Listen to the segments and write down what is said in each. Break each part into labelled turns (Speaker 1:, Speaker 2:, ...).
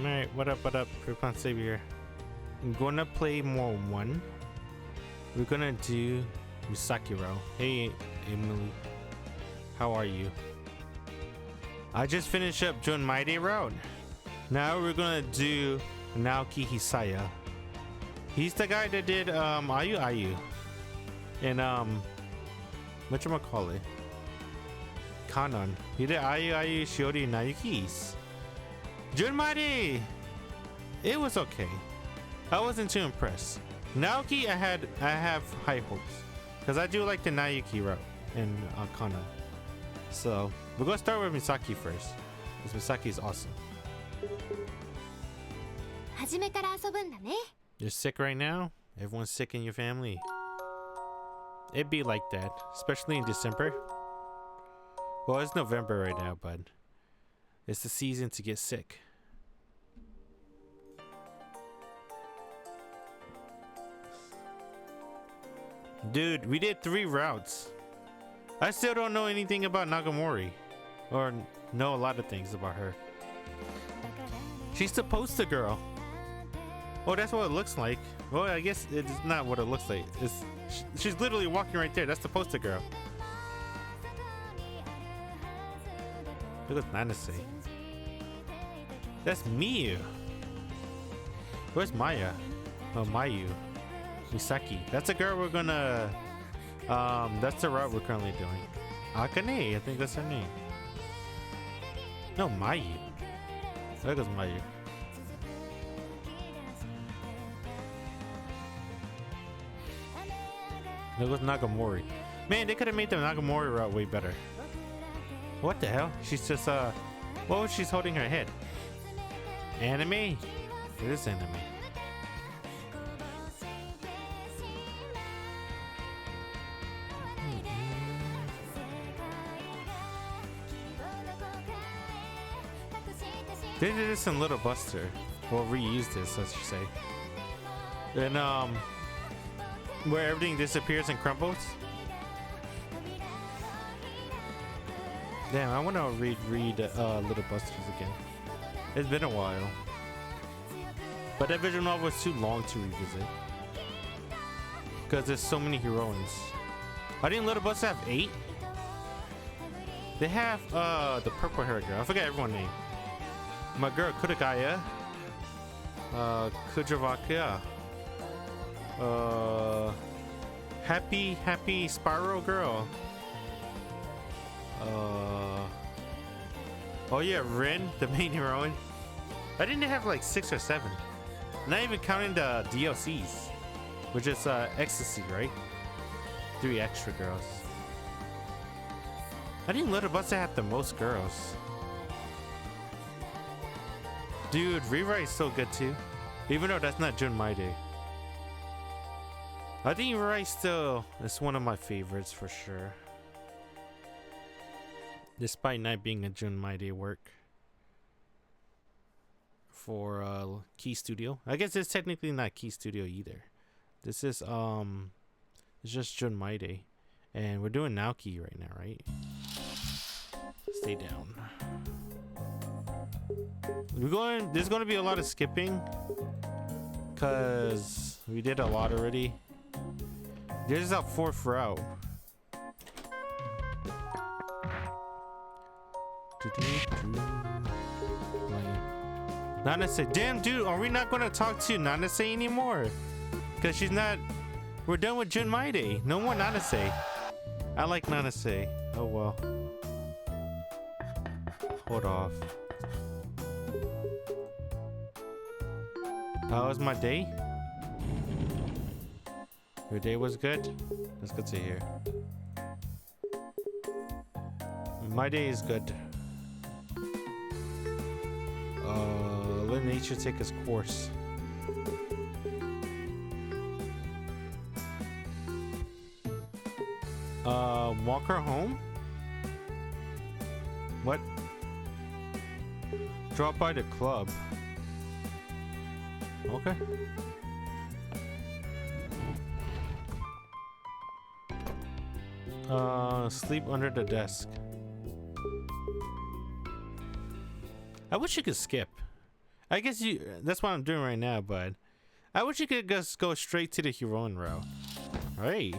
Speaker 1: Alright, what up, Krypton Savior. I'm gonna play more 1. We're gonna do Misaki row. Hey, Emily. How are you? I just finished up Jun Maeda road. Now we're gonna do Naoki Hisaya. He's the guy that did Ayu and whatchamacallit? Kanon. He did Ayu Shiori Nayuki's. Jun Maeda! It was okay. I wasn't too impressed. Naoki, I have high hopes because I do like the Nayuki route and Kanon. So we're gonna start with Misaki first, because Misaki is awesome. You're sick right now? Everyone's sick in your family. It'd be like that, especially in December. Well, it's November right now, but it's the season to get sick. Dude, we did 3 routes. I still don't know anything about Nagamori, or know a lot of things about her. She's the poster girl. Oh, that's what it looks like. Well, I guess it's not what it looks like. She's literally walking right there. That's the poster girl. Look at Nanase. That's Miyu. Where's Maya? Oh, Mayu. Misaki. That's a girl we're gonna... that's the route we're currently doing. Akane, I think that's her name. No, Mayu. There goes Mayu. There goes Nagamori. Man, they could have made the Nagamori route way better. What the hell? She's just, what was she's holding her head? Anime? It is anime. They did this in Little Buster. Well, reused this, I should say. And, where everything disappears and crumbles. Damn, I want to read Little Busters again. It's been a while. But that visual novel was too long to revisit. Because there's so many heroines. I didn't Little Buster have 8? They have the purple hair girl. I forgot everyone's name. My girl Kudagaya. Kujavakia. Happy Spiral girl. Oh yeah, Rin, the main heroine. I didn't have like 6 or 7. Not even counting the DLCs, which is Ecstasy, right? 3 extra girls. I didn't Little Buster have the most girls. Dude, Rewrite is so good too. Even though that's not Jun Maeda. I think Rewrite still is one of my favorites for sure. Despite not being a Jun Maeda work. For Key Studio. I guess it's technically not Key Studio either. This is it's just Jun Maeda. And we're doing Naoki right now, right? Stay down. There's gonna be a lot of skipping. Cause we did a lot already. This is our 4th route. Nanase. Damn, dude, are we not gonna talk to Nanase anymore? Cause she's not. We're done with Jun Maeda. No more Nanase. I like Nanase. Oh well. Hold off. How was my day? Your day was good? That's good to hear. My day is good. Let nature take its course. Walk her home? What? Drop by the club. Okay. Sleep under the desk. I wish you could skip. I guess that's what I'm doing right now, but I wish you could just go straight to the heroine route. Hey.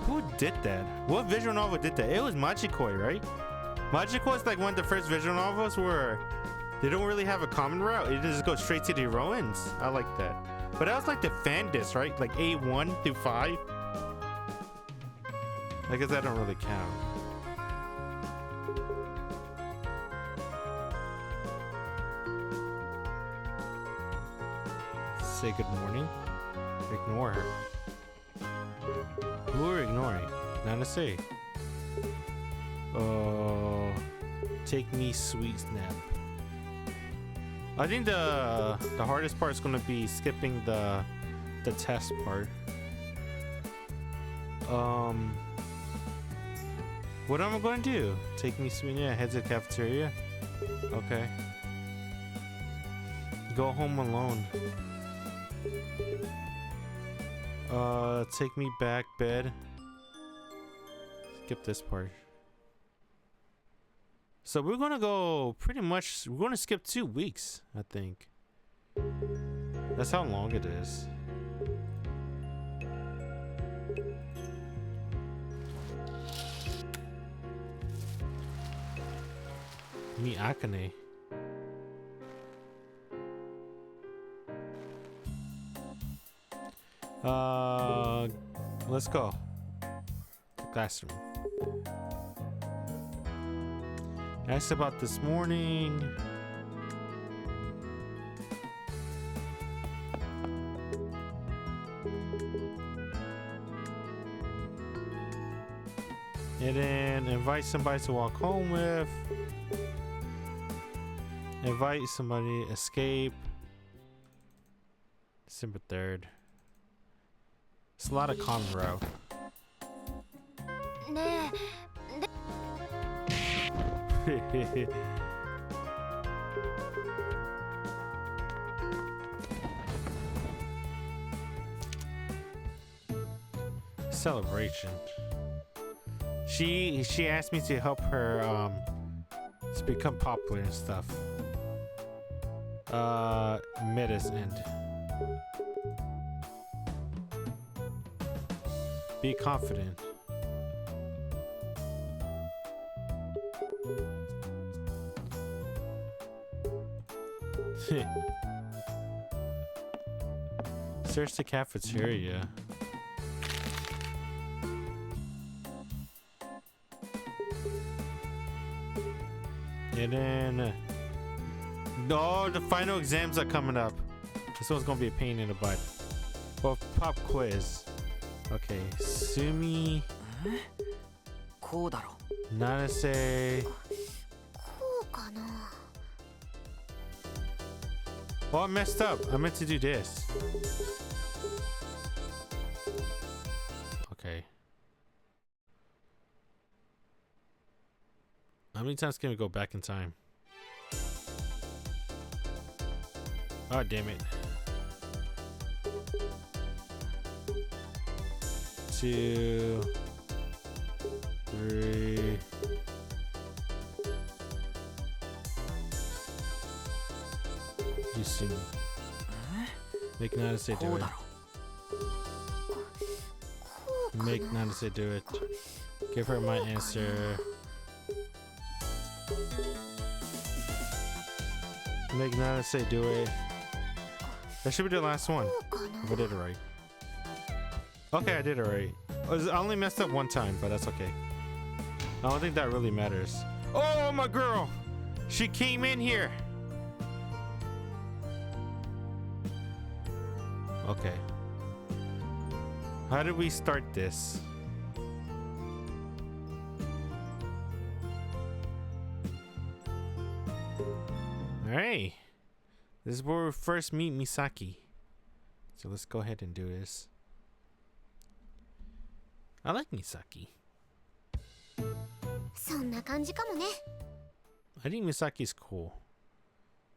Speaker 1: Who did that? What visual novel did that? It was Machikoi, right? Machikoi is like one of the first visual novels where they don't really have a common route. It just goes straight to the heroines. I like that. But that was like the fan disc, right? Like A1 through 5. I guess that don't really count. Say good morning. Ignore her. Who are ignoring? Not to say. Take me, sweet snap. I think the hardest part is gonna be skipping the test part. What am I gonna do? Take me, sweet, yeah, head to the cafeteria. Okay. Go home alone. Take me back, bed. Skip this part. So we're gonna go pretty much, we're gonna skip 2 weeks, I think. That's how long it is. Me Akane. Let's go. The classroom. Asked about this morning. And then invite somebody to walk home with. Invite somebody, escape. December 3rd. It's a lot of common route. Celebration. She asked me to help her to become popular and stuff. Meta's end. Be confident. Search the cafeteria. And then oh, the final exams are coming up. This one's gonna be a pain in the butt. Well, pop quiz. Okay, Sumi. Nanase. Oh, I messed up. I meant to do this. Okay. How many times can we go back in time? Oh, damn it. 2, 3. You see me. Make Nanase do it. Make Nanase do it. Give her my answer. Make Nanase do it. That should be the last one. If I did it right. Okay, I did it right. I only messed up one time, but that's okay. I don't think that really matters. Oh, my girl! She came in here! Okay. How did we start this? Alright. This is where we first meet Misaki. So let's go ahead and do this. I like Misaki. I think Misaki's cool.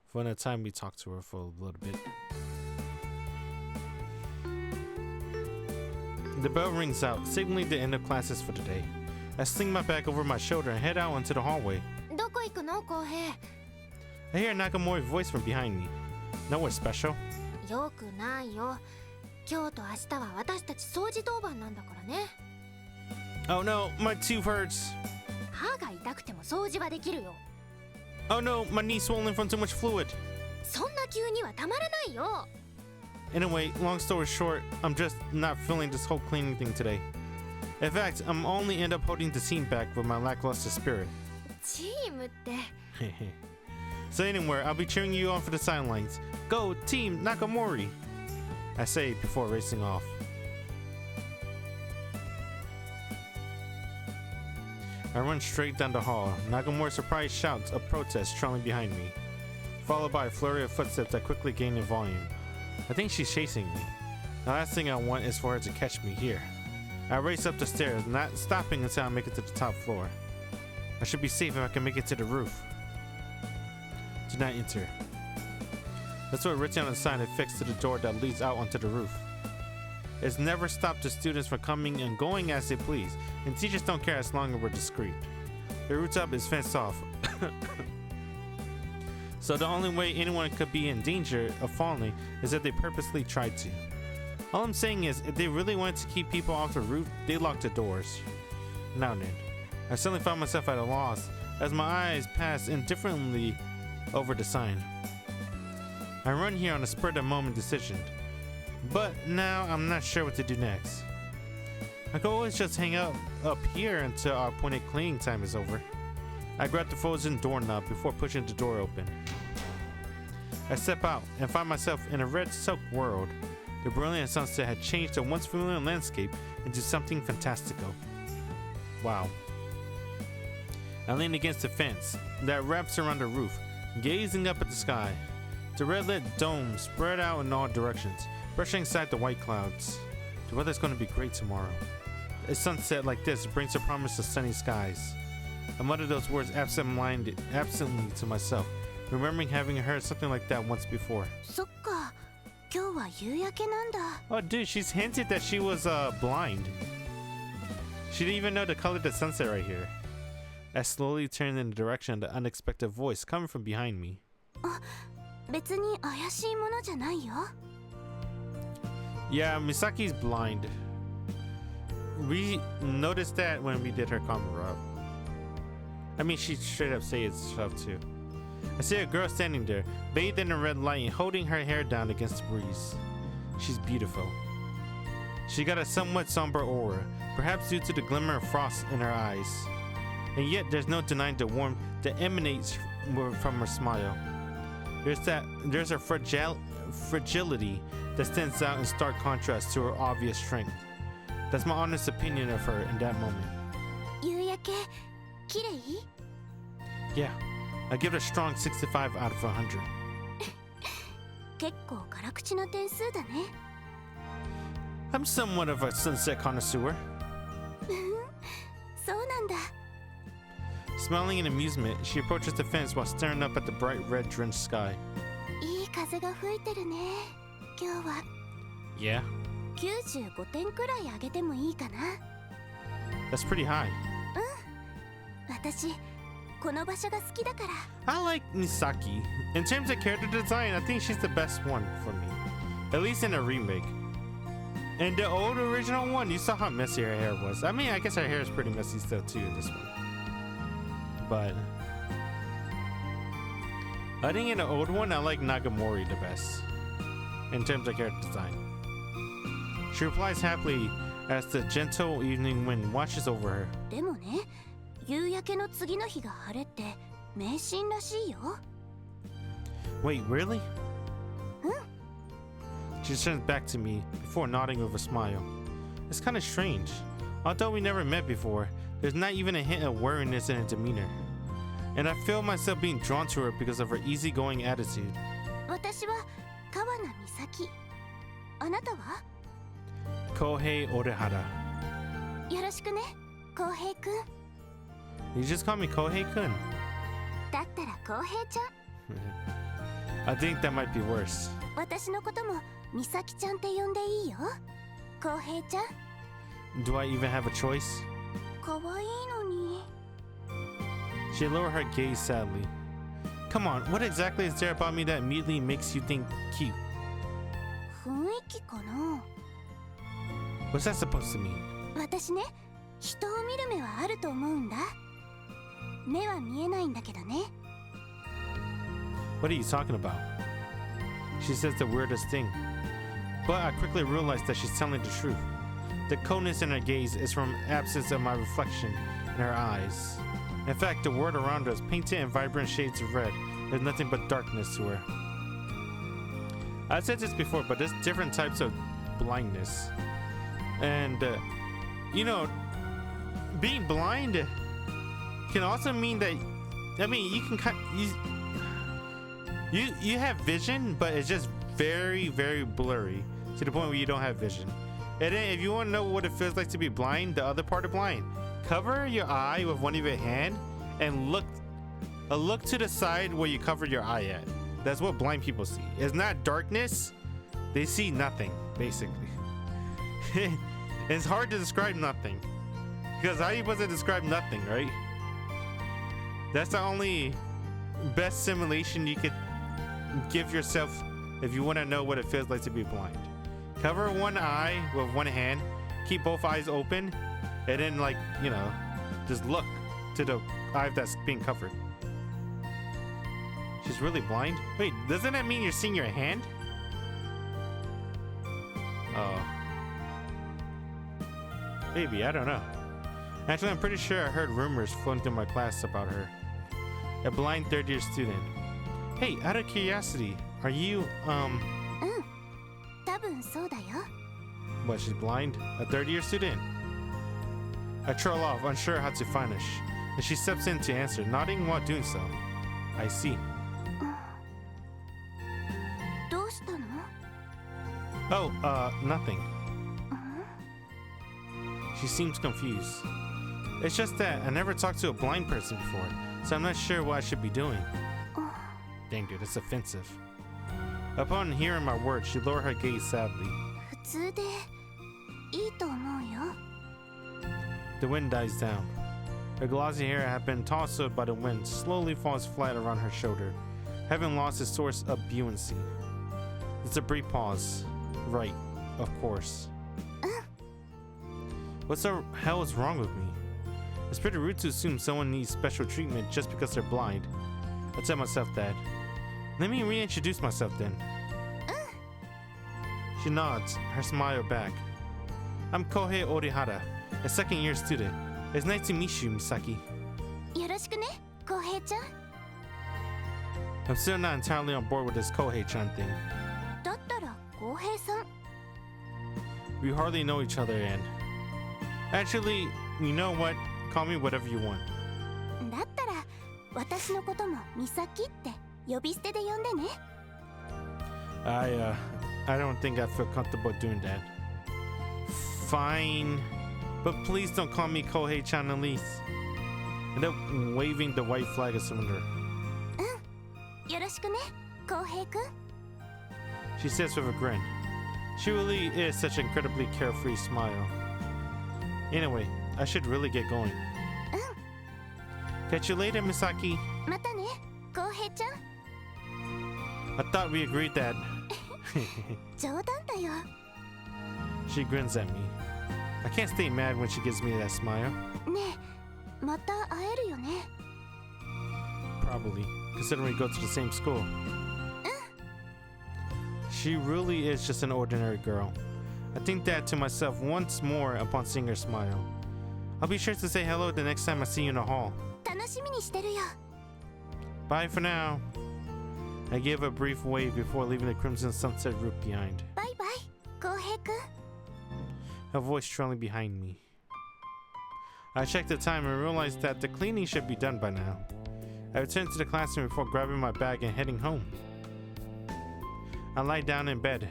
Speaker 1: From the time we talked to her for a little bit. The bell rings out, signaling the end of classes for the day. I sling my bag over my shoulder and head out into the hallway.
Speaker 2: どこ行くの浩平
Speaker 1: I hear Nakamori's voice from behind me. Nowhere special.
Speaker 2: よくないよ今日と明日は私たち掃除当番なんだからね
Speaker 1: Oh no, my tooth hurts.
Speaker 2: 歯が痛くても掃除はできるよ
Speaker 1: Oh no, my knee's swollen from too much fluid.
Speaker 2: そんな急にはたまらないよ
Speaker 1: Anyway, long story short, I'm just not feeling this whole cleaning thing today. In fact, I'm only end up holding the team back with my lackluster spirit.
Speaker 2: チームって
Speaker 1: So anyway, I'll be cheering you on for the sidelines. Go, Team Nakamori! I say before racing off. I run straight down the hall. Nakamori's surprised shouts of protest trailing behind me, followed by a flurry of footsteps that quickly gain in volume. I think she's chasing me. The last thing I want is for her to catch me here. I race up the stairs, not stopping until I make it to the top floor. I should be safe if I can make it to the roof. Do not enter. That's what written on the sign affixed to the door that leads out onto the roof. It's never stopped the students from coming and going as they please, and teachers don't care as long as we're discreet. The rooftop is fenced off. So the only way anyone could be in danger of falling is if they purposely tried to. All I'm saying is, if they really wanted to keep people off the roof, they locked the doors. Now then, I suddenly found myself at a loss as my eyes passed indifferently over the sign. I run here on a spur of the moment decision, but now I'm not sure what to do next. I could always just hang out up here until our appointed cleaning time is over. I grab the frozen doorknob before pushing the door open. I step out and find myself in a red silk world. The brilliant sunset had changed the once familiar landscape into something fantastical. Wow. I lean against the fence that wraps around the roof, gazing up at the sky. The red-lit dome spread out in all directions, brushing aside the white clouds. The weather's going to be great tomorrow. A sunset like this brings the promise of sunny skies. I mutter those words absently to myself, remembering having heard something like that once before.
Speaker 2: そっか今日は夕焼けなんだ
Speaker 1: Oh dude, she's hinted that she was blind. She didn't even know the color of the sunset right here. I slowly turned in the direction of the unexpected voice coming from behind me.
Speaker 2: 別に怪しいものじゃないよ
Speaker 1: Yeah, Misaki's blind. We noticed that when we did her camera up. I mean, she straight up said stuff too. I see a girl standing there, bathed in a red light and holding her hair down against the breeze. She's beautiful. She got a somewhat somber aura, perhaps due to the glimmer of frost in her eyes. And yet there's no denying the warmth that emanates from her smile. There's a fragility that stands out in stark contrast to her obvious strength. That's my honest opinion of her in that moment.
Speaker 2: 夕焼け綺麗
Speaker 1: Yeah, I give it a strong 65 out of 100.
Speaker 2: 結構辛口な点数だね
Speaker 1: I'm somewhat of a sunset connoisseur.
Speaker 2: そうなんだ
Speaker 1: Smiling in amusement, she approaches the fence while staring up at the bright red drenched sky.
Speaker 2: いい風が吹いてるね今日は
Speaker 1: Yeah,
Speaker 2: 95点くらい上げてもいいかな
Speaker 1: that's pretty high.
Speaker 2: 私この場所が好きだから
Speaker 1: I like Misaki. In terms of character design, I think she's the best one for me. At least in a remake. In the old original one, you saw how messy her hair was. I mean, I guess her hair is pretty messy still too in this one. But I think in the old one, I like Nagamori the best. In terms of character design. She replies happily as the gentle evening wind washes over her.
Speaker 2: でもね夕焼けの次の日が晴れって迷信らしいよ
Speaker 1: Wait, really?
Speaker 2: うん
Speaker 1: She turns back to me before nodding with a smile. It's kind of strange. Although we never met before, there's not even a hint of wariness in her demeanor. And I feel myself being drawn to her because of her easygoing attitude.
Speaker 2: 私は川名美咲あなたは
Speaker 1: Kouhei Orihara.
Speaker 2: よろしくね浩平くん
Speaker 1: You just call me Kouhei-kun.
Speaker 2: だったら浩平ちゃん
Speaker 1: I think that might be worse.
Speaker 2: 私のことも美咲ちゃんって呼んでいいよ浩平ちゃん
Speaker 1: Do I even have a choice?
Speaker 2: 可愛いのに。
Speaker 1: She lowered her gaze sadly. Come on, what exactly is there about me that immediately makes you think cute?
Speaker 2: 雰囲気かな。
Speaker 1: What's that supposed to mean?
Speaker 2: 私ね、人を見る目はあると思うんだ。目は見えないんだけどね。
Speaker 1: What are you talking about? She says the weirdest thing. But I quickly realized that she's telling the truth. The coldness in her gaze is from absence of my reflection in her eyes. In fact, the world around us, painted in vibrant shades of red, there's nothing but darkness to her. I've said this before, but there's different types of blindness. And, you know, being blind can also mean that, I mean, you can you have vision, but it's just very, very blurry to the point where you don't have vision. And then if you want to know what it feels like to be blind, the other part of blind, cover your eye with one of your hand and look to the side where you covered your eye at. That's what blind people see. It's not darkness. They see nothing, basically. It's hard to describe nothing. Because how are you supposed to describe nothing, right? That's the only best simulation you could give yourself if you want to know what it feels like to be blind. Cover one eye with one hand, keep both eyes open, and then, like, you know, just look to the eye that's being covered. She's really blind? Wait, doesn't that mean you're seeing your hand? Oh. Maybe, I don't know. Actually, I'm pretty sure I heard rumors floating through my class about her. A blind third-year student. Hey, out of curiosity, are you,
Speaker 2: 多分そうだよ。
Speaker 1: what, she's blind? A third-year student? I trail off, unsure how to finish, and she steps in to answer, nodding while doing so. I see.
Speaker 2: どうしたの？
Speaker 1: Oh, nothing. She seems confused. It's just that I never talked to a blind person before, so I'm not sure what I should be doing. Dang, dude, that's offensive. Upon hearing my words, she lowered her gaze sadly.
Speaker 2: 普通でいいと思うよ。
Speaker 1: The wind dies down. Her glossy hair had been tossed up by the wind, slowly falls flat around her shoulder, having lost its source of buoyancy. It's a brief pause. Right, of course. What the hell is wrong with me? It's pretty rude to assume someone needs special treatment just because they're blind. I tell myself that. Let me reintroduce myself then. She nods, her smile back. I'm Kouhei Orihara, a second-year student. It's nice to meet you, Misaki.
Speaker 2: よろしくね、浩平ちゃん。
Speaker 1: I'm still not entirely on board with this Kouhei-chan thing.
Speaker 2: だったら浩平さん。
Speaker 1: We hardly know each other and... Actually, you know what? Call me whatever you want.
Speaker 2: だったら私のことも美咲って呼び捨てで呼んでね。
Speaker 1: I don't think I feel comfortable doing that. Fine. But please don't call me Kouhei-chan at least. End up waving the white flag of surrender.
Speaker 2: よろしくね、浩平くん。
Speaker 1: She says with a grin. She really is such an incredibly carefree smile. Anyway, I should really get going. Catch you later, Misaki.
Speaker 2: またね、浩平ちゃん。
Speaker 1: I thought we agreed that.
Speaker 2: 冗談だよ。
Speaker 1: She grins at me. I can't stay mad when she gives me that smile.
Speaker 2: ねえ、また会えるよね。
Speaker 1: Probably, considering we go to the same school. She really is just an ordinary girl. I think that to myself once more upon seeing her smile. I'll be sure to say hello the next time I see you in the hall.
Speaker 2: 楽しみにしてるよ。
Speaker 1: Bye for now. I give a brief wave before leaving the crimson sunset roof behind.
Speaker 2: バイバイ、浩平くん。
Speaker 1: Her voice trailing behind me. I checked the time and realized that the cleaning should be done by now. I returned to the classroom before grabbing my bag and heading home. I lie down in bed,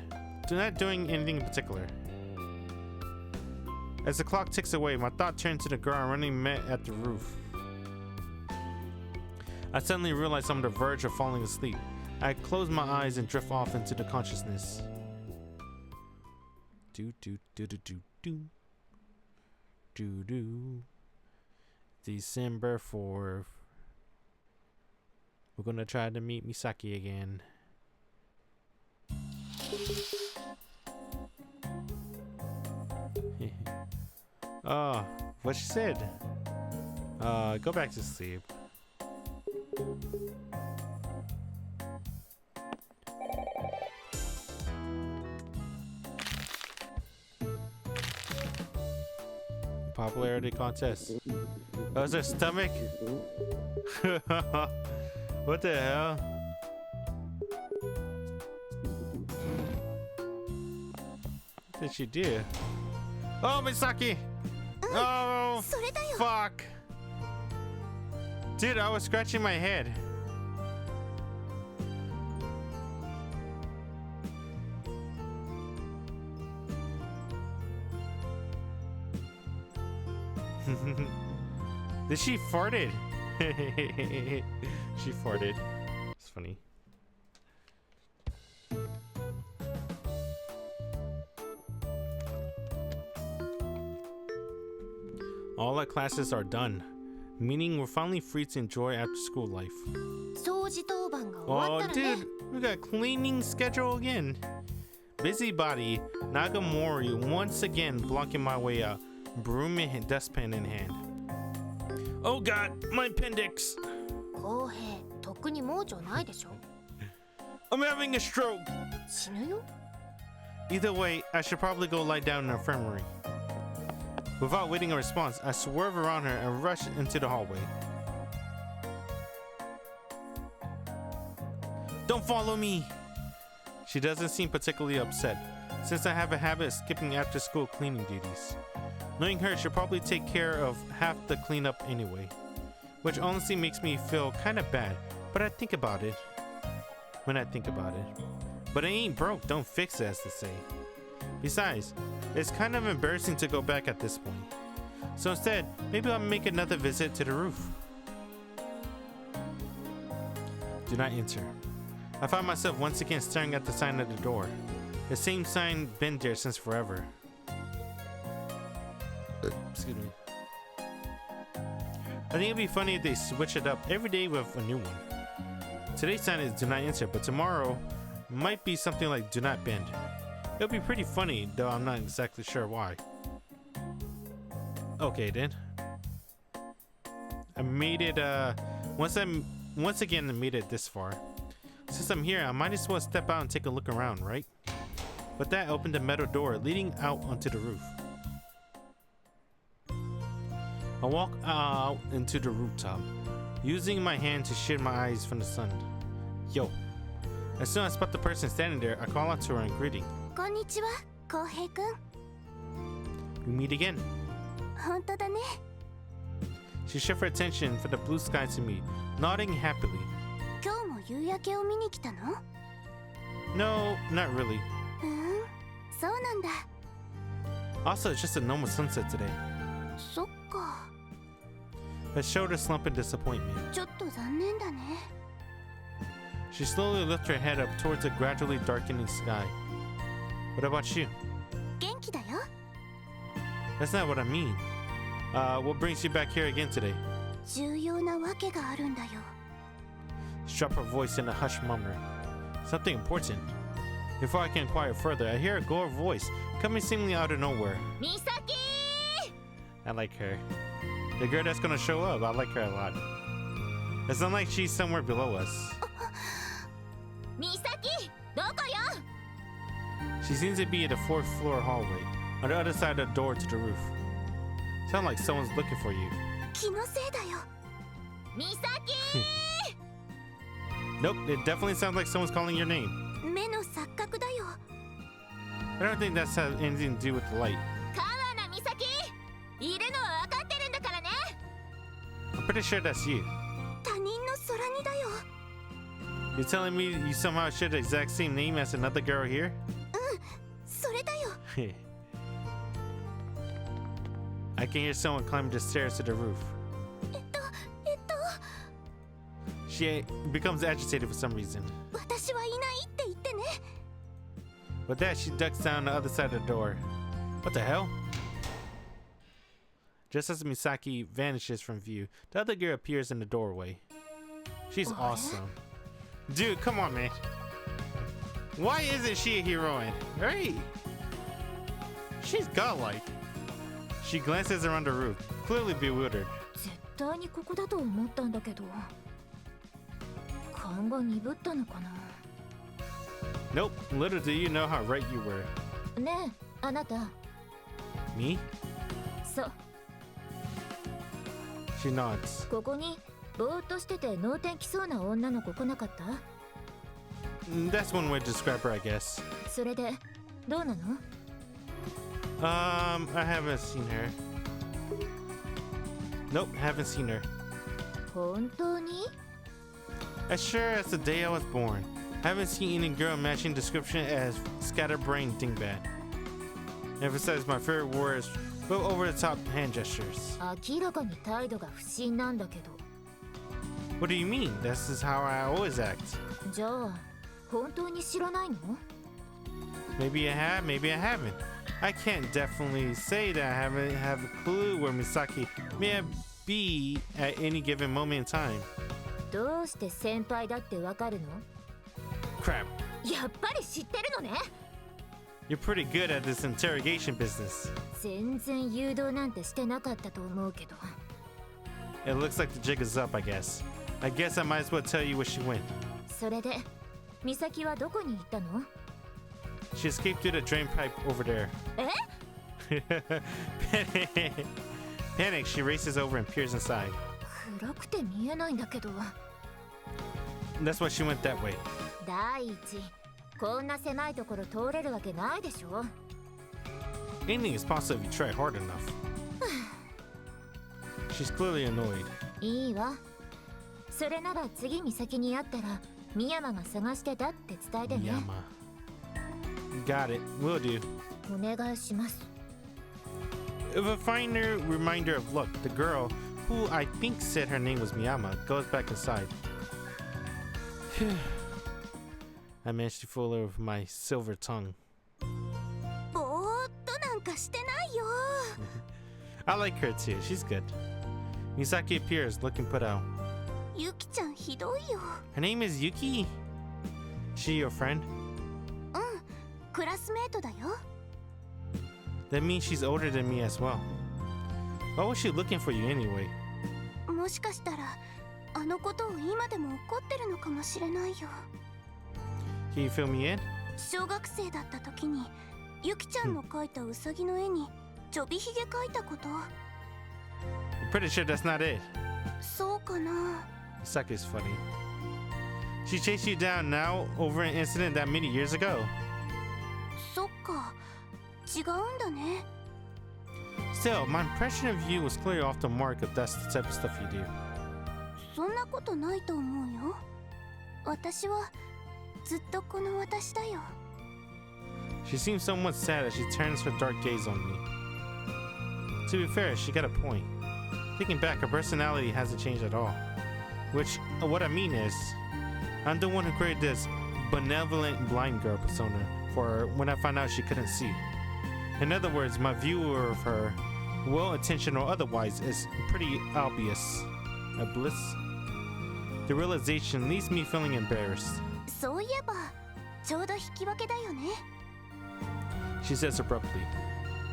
Speaker 1: not doing anything in particular. As the clock ticks away, my thought turned to the girl I running met at the roof. I suddenly realized I'm on the verge of falling asleep. I close my eyes and drift off into the consciousness. Do do do do do do do do December 4th. We're gonna try to meet Misaki again. Oh, what she said. Go back to sleep. Popularity contest. Oh, is her stomach? What the hell? What did she do? Oh, Misaki! Oh, fuck! Dude, I was scratching my head. Did she farted? She farted. It's funny. All our classes are done, meaning we're finally free to enjoy after school life. Oh, dude, we got cleaning schedule again. Busybody Nagamori once again blocking my way out, broom and dustpan in hand. Oh god, my appendix! I'm having a stroke! Either way, I should probably go lie down in the infirmary. Without waiting a response, I swerve around her and rush into the hallway. Don't follow me! She doesn't seem particularly upset, since I have a habit of skipping after school cleaning duties. Knowing her, she'll probably take care of half the cleanup anyway. Which honestly makes me feel kinda bad, but I think about it. When I think about it. But it ain't broke, don't fix it, as to say. Besides, it's kind of embarrassing to go back at this point. So instead, maybe I'll make another visit to the roof. Do not enter. I find myself once again staring at the sign at the door. The same sign been there since forever. Excuse me. I think it'd be funny if they switch it up every day with a new one. Today's sign is do not enter, but tomorrow might be something like do not bend. It'll be pretty funny, though I'm not exactly sure why. Okay then. I made it once again I made it this far. Since I'm here, I might as well step out and take a look around, right? With that, I opened a metal door leading out onto the roof. I walk out into the rooftop, using my hand to shield my eyes from the sun. Yo. As soon as I spot the person standing there, I call out to her in greeting.
Speaker 2: Konnichiwa, Kouhei-kun.
Speaker 1: We meet again. She shifted her attention from the blue sky to me, nodding happily. No, not really. Also, it's just a normal sunset today. Her shoulders slump in disappointment. She slowly lifts her head up towards the gradually darkening sky. What about you? That's not what I mean. What brings you back here again today? She dropped her voice in a hushed murmur. Something important. Before I can inquire further, I hear a girl voice coming seemingly out of nowhere.
Speaker 2: Misaki!
Speaker 1: I like her. The girl that's gonna show up, I like her a lot. It's not like she's somewhere below us.
Speaker 2: Misaki! Doko yo?
Speaker 1: She seems to be in the 4th floor hallway, on the other side of the door to the roof. Sounds like someone's looking for you.
Speaker 2: Misaki!
Speaker 1: Nope, it definitely sounds like someone's calling your name. I don't think that has anything to do with the light. I'm pretty sure that's you. You're telling me you somehow share the exact same name as another girl here? I can hear someone climbing the stairs to the roof. She becomes agitated for some reason. With that, she ducks down the other side of the door. What the hell? Just as Misaki vanishes from view, the other girl appears in the doorway. She's awesome. Dude, come on, man. Why isn't she a heroine? Right? She's godlike. She glances around the roof, clearly bewildered.
Speaker 2: 絶対にここだと思ったんだけど。勘が鈍ったのかな。
Speaker 1: Nope, little do you know how right you were.
Speaker 2: ねえ、あなた。
Speaker 1: Me?
Speaker 2: そう。
Speaker 1: She nods.
Speaker 2: ここにぼーっとしてて脳天気そうな女の子来なかった？
Speaker 1: That's one way to describe her, I guess.
Speaker 2: それでどうなの？
Speaker 1: I haven't seen her. Nope, haven't seen her.
Speaker 2: 本当に？
Speaker 1: As sure as the day I was born, haven't seen any girl matching description as scatterbrained dingbat. Emphasize my favorite words with over-the-top hand gestures.
Speaker 2: 明らかに態度が不審なんだけど。
Speaker 1: What do you mean? This is how I always act.
Speaker 2: じゃあ本当に知らないの？
Speaker 1: Maybe I have, maybe I haven't. I can't definitely say that I have a clue where Misaki may be at any given moment in time.
Speaker 2: どうして先輩だってわかるの？
Speaker 1: Crap.
Speaker 2: やっぱり知ってるのね。
Speaker 1: You're pretty good at this interrogation business.
Speaker 2: 全然誘導なんてしてなかったと思うけど。
Speaker 1: It looks like the jig is up, I guess. I guess I might as well tell you where she went.
Speaker 2: それで、美咲はどこに行ったの？
Speaker 1: She escaped through the drain pipe over there.
Speaker 2: え？
Speaker 1: Panic, she races over and peers inside.
Speaker 2: 暗くて見えないんだけど。
Speaker 1: That's why she went that way.
Speaker 2: 第一、こんな狭いところ通れるわけないでしょ。
Speaker 1: Anything is possible if you try hard enough. She's clearly annoyed.
Speaker 2: いいわ。それなら次美咲に会ったら、深山が探してたって伝えてね。
Speaker 1: Got it. Will do.
Speaker 2: お願いします。
Speaker 1: With a finer reminder of luck, the girl, who I think said her name was Miyama, goes back inside. I managed to fool her with my silver tongue.
Speaker 2: ぼーっとなんかしてないよ。
Speaker 1: I like her too. She's good. Misaki appears, looking put out.
Speaker 2: ゆきちゃんひどいよ。
Speaker 1: Her name is Yuki. She your friend?
Speaker 2: クラスメートだよ。
Speaker 1: That means she's older than me as well. Why was she looking for you anyway?
Speaker 2: もしかしたらあのことを今でも怒ってるのかもしれないよ。
Speaker 1: Can you fill me in?
Speaker 2: 小学生だった時にゆきちゃんの描いたウサギの絵にちょびひげ描いたこと。
Speaker 1: I'm pretty sure that's not it.
Speaker 2: そうかな。
Speaker 1: Misaki's funny. She chased you down now over an incident that many years ago.
Speaker 2: そっか、違うんだね。
Speaker 1: Still, my impression of you was clearly off the mark if that's the type of stuff you do.
Speaker 2: そんなことないと思うよ。私はずっとこの私だよ。
Speaker 1: She seems somewhat sad as she turns her dark gaze on me. To be fair, she got a point. Thinking back, her personality hasn't changed at all. Which, what I mean is, I'm the one who created this benevolent blind girl persona for her when I found out she couldn't see. In other words, my view of her, well-intentioned or otherwise, is pretty obvious. A bliss? The realization leaves me feeling embarrassed.
Speaker 2: そういえば、ちょうど引き分けだよね。
Speaker 1: She says abruptly.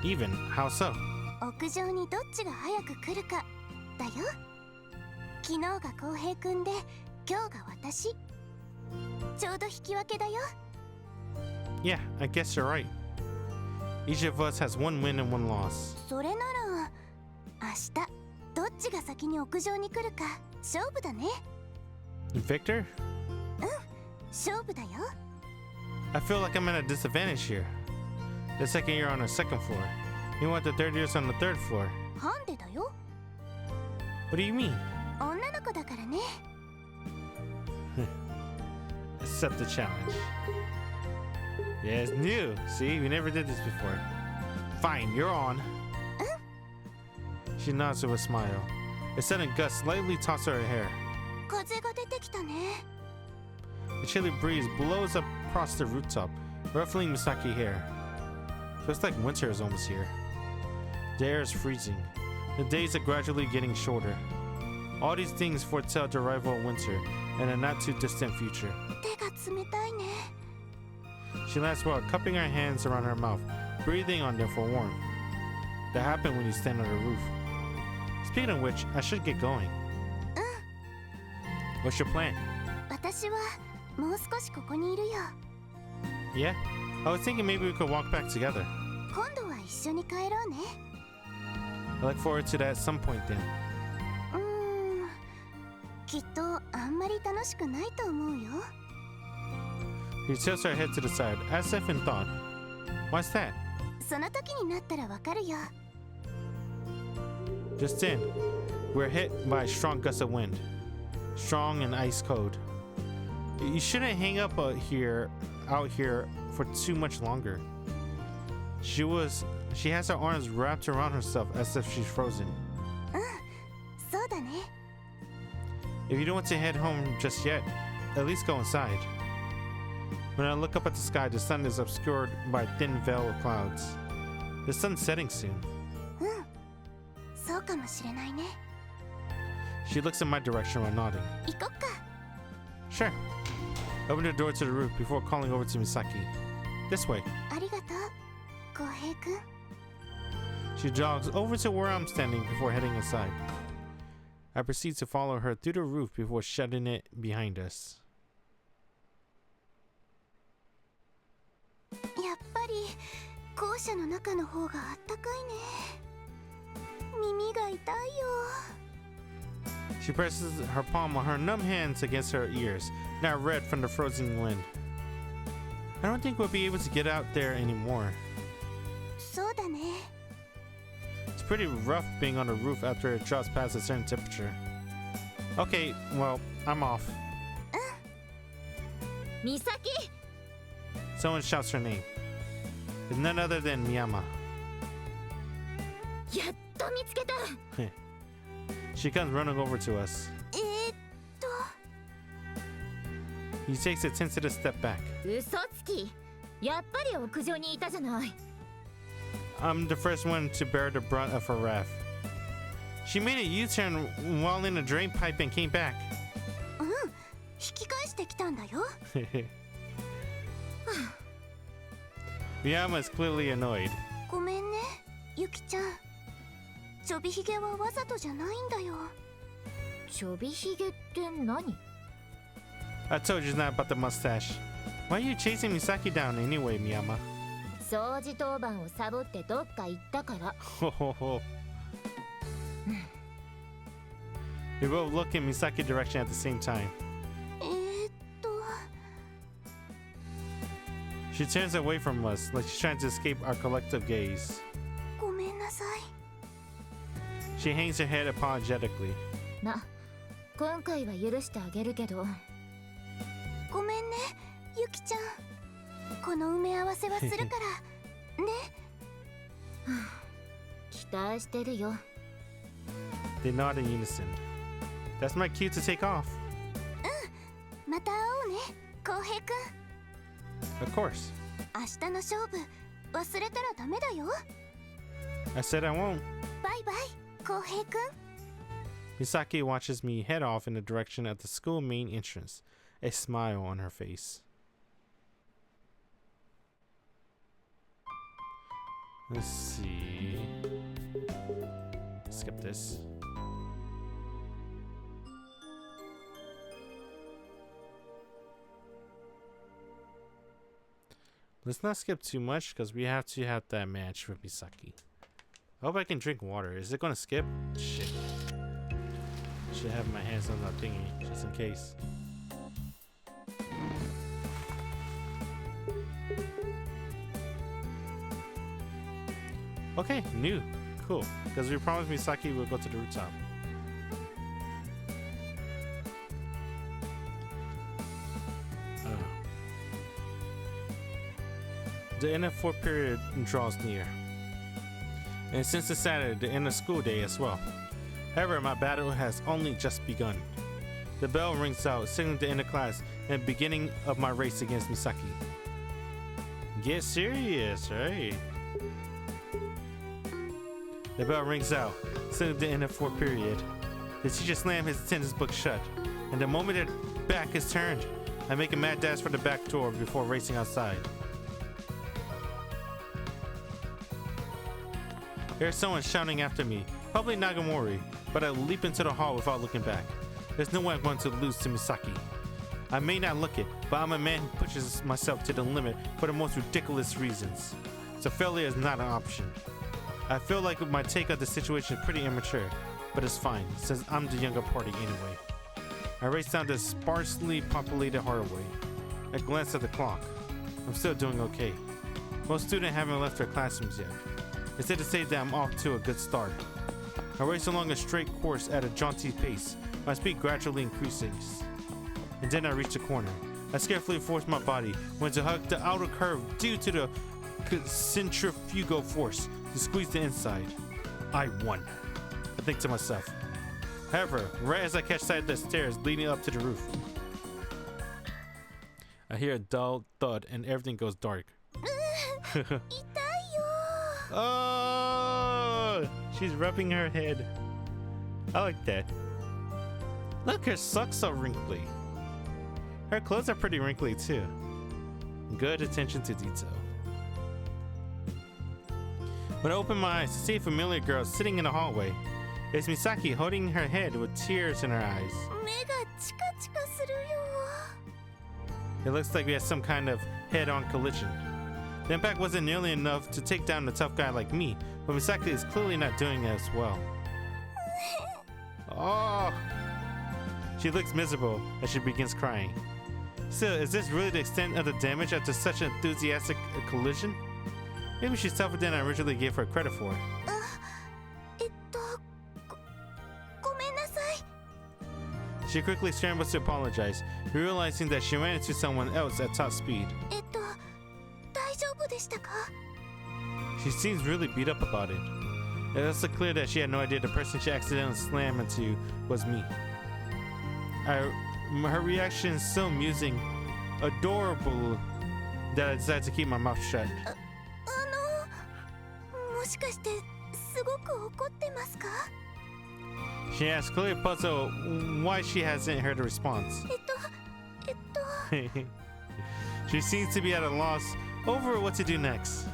Speaker 1: Even, how so?
Speaker 2: 屋上にどっちが早く来るかだよ。昨日が浩平くんで、今日が私。ちょうど引き分けだよ。
Speaker 1: Yeah, I guess you're right. Each of us has one win and one loss.
Speaker 2: それなら、明日どっちが先に屋上に来るか勝負だね。
Speaker 1: Victor?
Speaker 2: 勝負だよ。
Speaker 1: I feel like I'm at a disadvantage here. The second year on the second floor. You want the third years on the third floor.
Speaker 2: ハンデだよ。
Speaker 1: What do you mean?
Speaker 2: 女の子だからね。
Speaker 1: Accept the challenge. Yeah, it's new. See, we never did this before. Fine, you're on. She nods with a smile. A sudden gust slightly tosses her hair.
Speaker 2: 風が出てきたね。
Speaker 1: A chilly breeze blows up across the rooftop, ruffling Misaki hair. Feels like winter is almost here. The air is freezing. The days are gradually getting shorter. All these things foretell the arrival of winter and a not too distant future.
Speaker 2: 手が冷たいね。
Speaker 1: She laughs while cupping her hands around her mouth, breathing on them for warmth. That happened when you stand on the roof. Speaking of which, I should get going. What's your plan?
Speaker 2: 私はもう少しここにいるよ。
Speaker 1: Yeah? I was thinking maybe we could walk back together.
Speaker 2: 今度は一緒に帰ろうね。
Speaker 1: I look forward to that at some point then.
Speaker 2: きっとあんまり楽しくないと思うよ。
Speaker 1: She tilts her head to the side, as if in thought. Why's that?
Speaker 2: その時になったらわかるよ。
Speaker 1: Just then, we're hit by a strong gust of wind. Strong and ice cold. You shouldn't hang up out here for too much longer. She has her arms wrapped around herself as if she's frozen.
Speaker 2: そうだね。
Speaker 1: If you don't want to head home just yet, at least go inside. When I look up at the sky, the sun is obscured by a thin veil of clouds. The sun's setting soon.
Speaker 2: そうかもしれないね。
Speaker 1: She looks in my direction while nodding.
Speaker 2: 行こっか。
Speaker 1: Sure. Open the door to the roof before calling over to Misaki. This way.
Speaker 2: ありがとう、浩平くん。
Speaker 1: She jogs over to where I'm standing before heading inside. I proceed to follow her through the roof before shutting it behind us.
Speaker 2: やっぱり校舎の中の方があったかいね。耳が痛いよ。
Speaker 1: She presses her palm on her numb hands against her ears, now red from the frozen wind. I don't think we'll be able to get out there anymore.
Speaker 2: そうだね。
Speaker 1: It's pretty rough being on the roof after it drops past a certain temperature. Okay, well, I'm off.
Speaker 3: Misaki!
Speaker 1: Someone shouts her name. It's none other than Miyama.
Speaker 3: やっと見つけた。
Speaker 1: She comes running over to us. He takes a tentative step back.
Speaker 3: 嘘つき。やっぱり屋上にいたじゃない。
Speaker 1: I'm the first one to bear the brunt of her wrath. She made a U-turn while in a drain pipe and came back.
Speaker 2: 引き返してきたんだよ。
Speaker 1: Miyama is clearly annoyed.
Speaker 2: ごめんね、ゆきちゃん。ちょびひげはわざとじゃないんだよ。
Speaker 3: ちょびひげって何？
Speaker 1: I told you not about the mustache. Why are you chasing Misaki down anyway, Miyama?
Speaker 3: 掃除当番をサボってどっか行ったから。
Speaker 1: Ho ho ho. We both look in Misaki's direction at the same time. She turns away from us like she's trying to escape our collective gaze.
Speaker 2: ごめんなさい。
Speaker 1: She hangs her head apologetically.
Speaker 3: ま、今回は許してあげるけど。
Speaker 2: ごめんね、ゆきちゃん。この埋め合わせはするから。ね。
Speaker 3: 期待してるよ。
Speaker 1: They nod in unison. That's my cue to take off.
Speaker 2: また会おうね、浩平くん。
Speaker 1: Of course.
Speaker 2: 明日の勝負忘れたらダメだよ。
Speaker 1: I said I won't.
Speaker 2: バイバイ、浩平くん。
Speaker 1: Misaki watches me head off in the direction of the school main entrance, a smile on her face. Let's see. Skip this. Let's not skip too much because we have to have that match with Misaki. I hope I can drink water. Is it gonna skip? Shit. Should have my hands on that thingy just in case. Okay, new. Cool. Because we promised Misaki we'll go to the rooftop. The end of fourth period draws near. And since it's Saturday, the end of school day as well. However, my battle has only just begun. The bell rings out, signaling the end of class and beginning of my race against Misaki. Get serious, right? The bell rings out, signaling the end of 4th period. The teacher slams his attendance book shut, and the moment their back is turned, I make a mad dash for the back door before racing outside. There's someone shouting after me, probably Nagamori, but I leap into the hall without looking back. There's no way I'm going to lose to Misaki. I may not look it, but I'm a man who pushes myself to the limit for the most ridiculous reasons. So failure is not an option. I feel like my take of the situation is pretty immature, but it's fine, since I'm the younger party anyway. I race down the sparsely populated hallway. I glance at the clock. I'm still doing okay. Most students haven't left their classrooms yet. Instead to say that I'm off to a good start. I race along a straight course at a jaunty pace, my speed gradually increases. And then I reach the corner. I carefully force my body when to hug the outer curve due to the centrifugal force to squeeze the inside. I won, I think to myself. However, right as I catch sight of the stairs leading up to the roof, I hear a dull thud and everything goes dark. Oh, she's rubbing her head. I like that. Look, her socks are wrinkly. Her clothes are pretty wrinkly too. Good attention to detail. When I open my eyes to see a familiar girl sitting in the hallway, it's Misaki holding her head with tears in her eyes. It looks like we had some kind of head-on collision. The impact wasn't nearly enough to take down a tough guy like me, but Misaki is clearly not doing as well. Oh! She looks miserable as she begins crying. Still, is this really the extent of the damage after such an enthusiastic collision? Maybe she's tougher than I originally gave her credit for. She quickly scrambles to apologize, realizing that she ran into someone else at top speed. She seems really beat up about it. It's also clear that she had no idea the person she accidentally slammed into was me. Her reaction is so amusing, adorable, that I decided to keep my mouth shut. She asks, clearly puzzled why she hasn't heard a response. She seems to be at a loss over what to do next.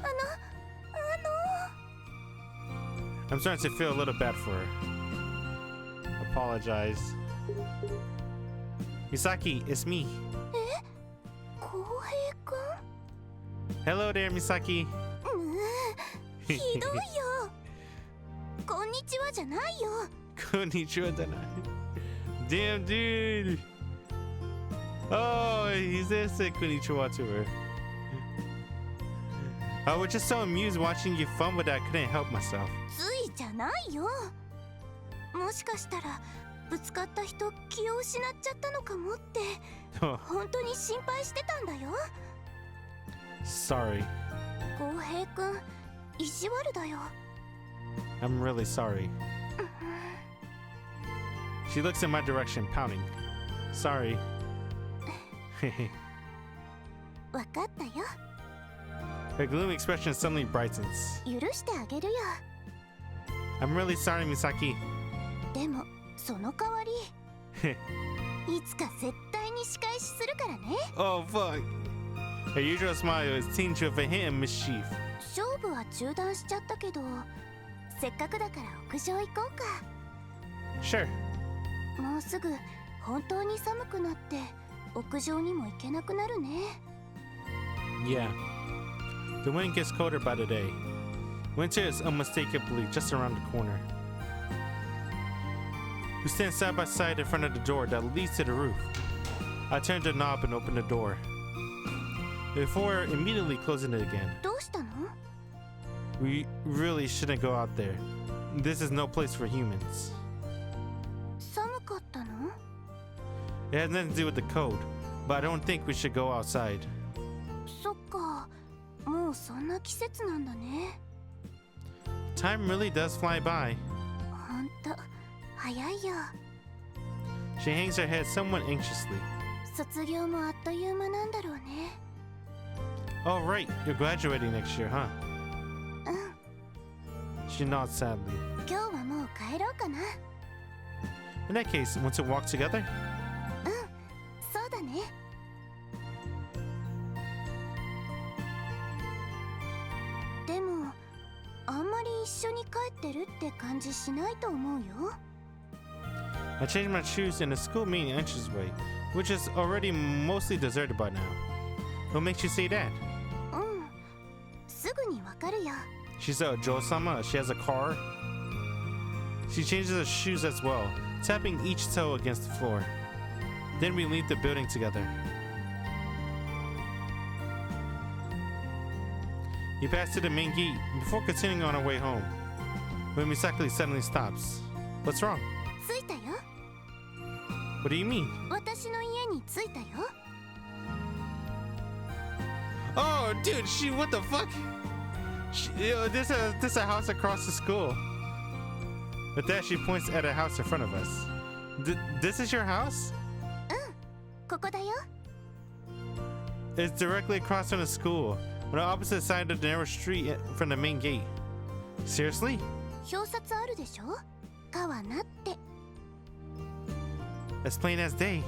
Speaker 1: I'm starting to feel a little bad for her. Apologize. Misaki, it's me. Hello there, Misaki. Konnichiwa danai. Damn, dude. Oh, he said konnichiwa to her. I was just so amused watching you fumble that I couldn't help myself. Sorry. I'm really sorry. She looks in my direction, pouting. Sorry. Her gloomy expression suddenly brightens. I'm really sorry, Misaki. Oh, fuck. Her usual smile is tinged with a hint of mischief. Sure. Yeah. The wind gets colder by the day. Winter is unmistakably just around the corner. We stand side by side in front of the door that leads to the roof. I turn the knob and open the door, before immediately closing it again. We really shouldn't go out there. This is no place for humans. It has nothing to do with the code, but I don't think we should go outside. Time really does fly by. She hangs her head somewhat anxiously. Oh right, you're graduating next year, huh? She nods sadly.
Speaker 2: 今日はもう帰ろうかな。
Speaker 1: In that case, want to walk together?
Speaker 2: そうだね。でもあんまり一緒に帰ってるって感じしないと思うよ。
Speaker 1: I changed my shoes in the school main entranceway, which is already mostly deserted by now. What makes you say that?
Speaker 2: すぐにわかるよ。
Speaker 1: She's a Jo-sama. She has a car. She changes her shoes as well, tapping each toe against the floor. Then we leave the building together. We pass to the main gate before continuing on our way home. When Misaki suddenly stops. What's wrong?
Speaker 2: 着いたよ。
Speaker 1: What do you mean?
Speaker 2: 私の家に着いたよ。
Speaker 1: Oh, dude, what the fuck? There's a house across the school. With that, she points at a house in front of us. This is your house?
Speaker 2: ここだよ。
Speaker 1: It's directly across from the school, on the opposite side of the narrow street from the main gate. Seriously?
Speaker 2: 表札あるでしょ。川なって。
Speaker 1: As plain as day.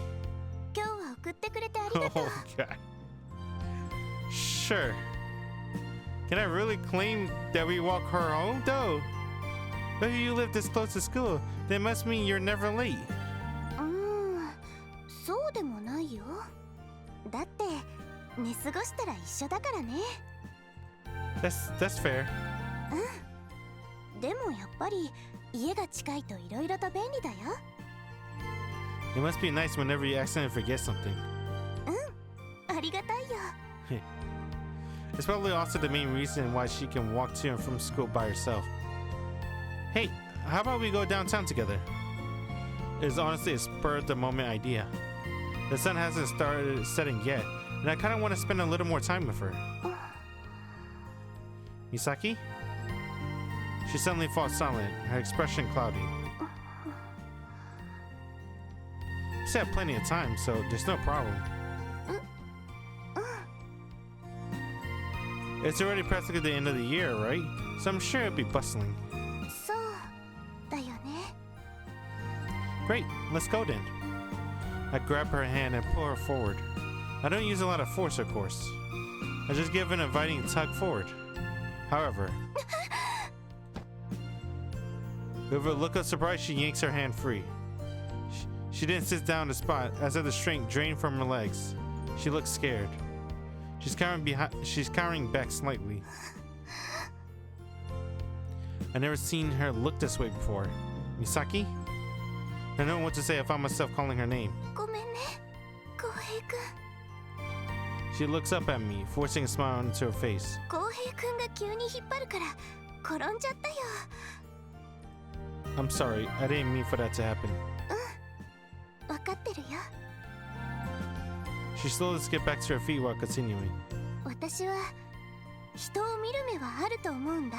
Speaker 2: 今日は送ってくれてありがとう。
Speaker 1: Oh god. Sure. Can I really claim that we walk her home, though? But if you live this close to school, that must mean you're never late.
Speaker 2: そうでもないよ。だって寝過ごしたら一緒だからね。
Speaker 1: That's fair.
Speaker 2: でもやっぱり家が近いといろいろと便利だよ。
Speaker 1: It must be nice whenever you accidentally forget something.
Speaker 2: ありがたいよ。
Speaker 1: It's probably also the main reason why she can walk to and from school by herself. Hey, how about we go downtown together? It's honestly a spur-of-the-moment idea. The sun hasn't started setting yet, and I kind of want to spend a little more time with her. Misaki? She suddenly falls silent, her expression cloudy. You still have plenty of time, so there's no problem. It's already practically the end of the year, right? So I'm sure it'll be bustling.
Speaker 2: そうだよね。
Speaker 1: Great, let's go then. I grab her hand and pull her forward. I don't use a lot of force, of course. I just give an inviting tug forward. However, with a look of surprise, she yanks her hand free. She then sits down on the spot as if the strength drained from her legs. She looks scared. She's cowering back slightly. I've never seen her look this way before. Misaki? I don't know what to say. I found myself calling her name.
Speaker 2: ごめんね、浩平くん。
Speaker 1: She looks up at me, forcing a smile into her face.
Speaker 2: 浩平くんが急に引っ張るから転んじゃったよ。
Speaker 1: I'm sorry, I didn't mean for that to happen.
Speaker 2: わかってるよ。
Speaker 1: She slowly skipped back to her feet while continuing.
Speaker 2: 私は人を見る目はあると思うんだ。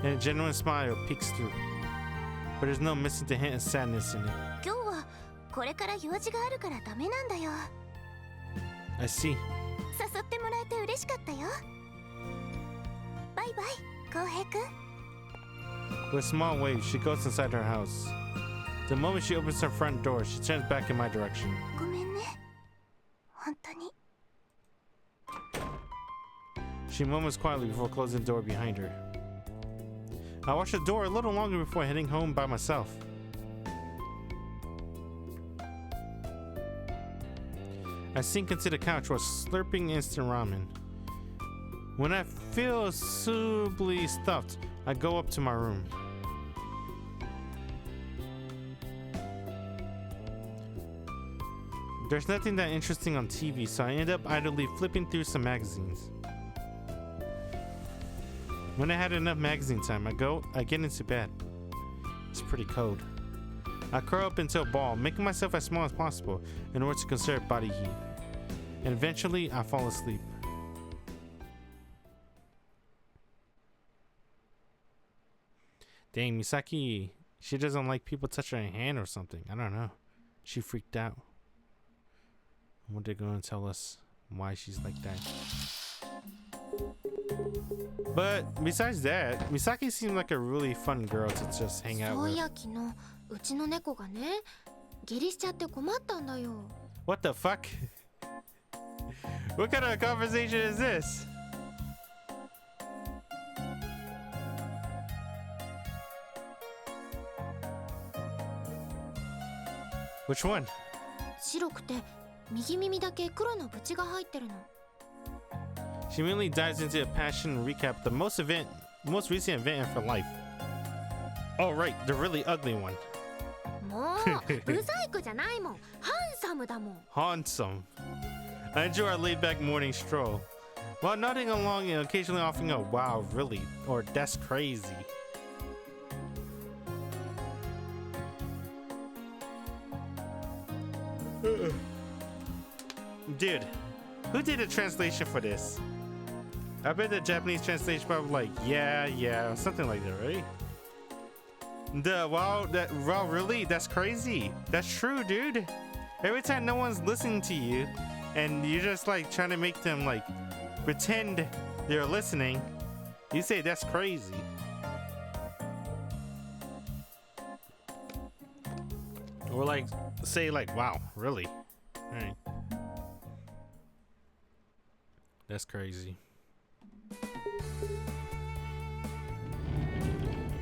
Speaker 1: And a genuine smile peeks through. But there's no missing the hint of sadness in it.
Speaker 2: 今日はこれから用事があるからダメなんだよ。
Speaker 1: I see.
Speaker 2: 誘ってもらえて嬉しかったよ。バイバイ、浩平くん。
Speaker 1: With a small wave, she goes inside her house. The moment she opens her front door, she turns back in my direction.
Speaker 2: ごめんね、本当に。
Speaker 1: She murmurs quietly before closing the door behind her. I watch the door a little longer before heading home by myself. I sink into the couch while slurping instant ramen. When I feel suitably stuffed, I go up to my room. There's nothing that interesting on TV, so I end up idly flipping through some magazines. When I had enough magazine time, I get into bed. It's pretty cold. I curl up into a ball, making myself as small as possible in order to conserve body heat. And eventually, I fall asleep. Dang, Misaki, she doesn't like people touching her hand or something. I don't know. She freaked out. What they're going to tell us why she's like that. But besides that, Misaki seemed like a really fun girl to just hang out
Speaker 3: そうい
Speaker 1: with.
Speaker 3: や昨日うちの猫がね下痢しちゃって困ったんだよ。
Speaker 1: What the fuck? What kind of conversation is this? Which one?
Speaker 3: 白くて右耳だけ黒のブチが入ってるの。
Speaker 1: She immediately dives into a passion recap the most recent event in her life. Oh right, the really ugly one.
Speaker 3: もうブサイクじゃないもん。ハンサムだもん。
Speaker 1: Handsome. I enjoy our laid-back morning stroll, while nodding along and occasionally offering a "Wow, really?" or "That's crazy." Dude, who did a translation for this? I bet the Japanese translation probably like yeah, something like that, right? Wow, really? That's crazy. That's true, dude. Every time no one's listening to you, and you're just like trying to make them like pretend they're listening, you say that's crazy. Or like say like, wow, really? Alright. That's crazy.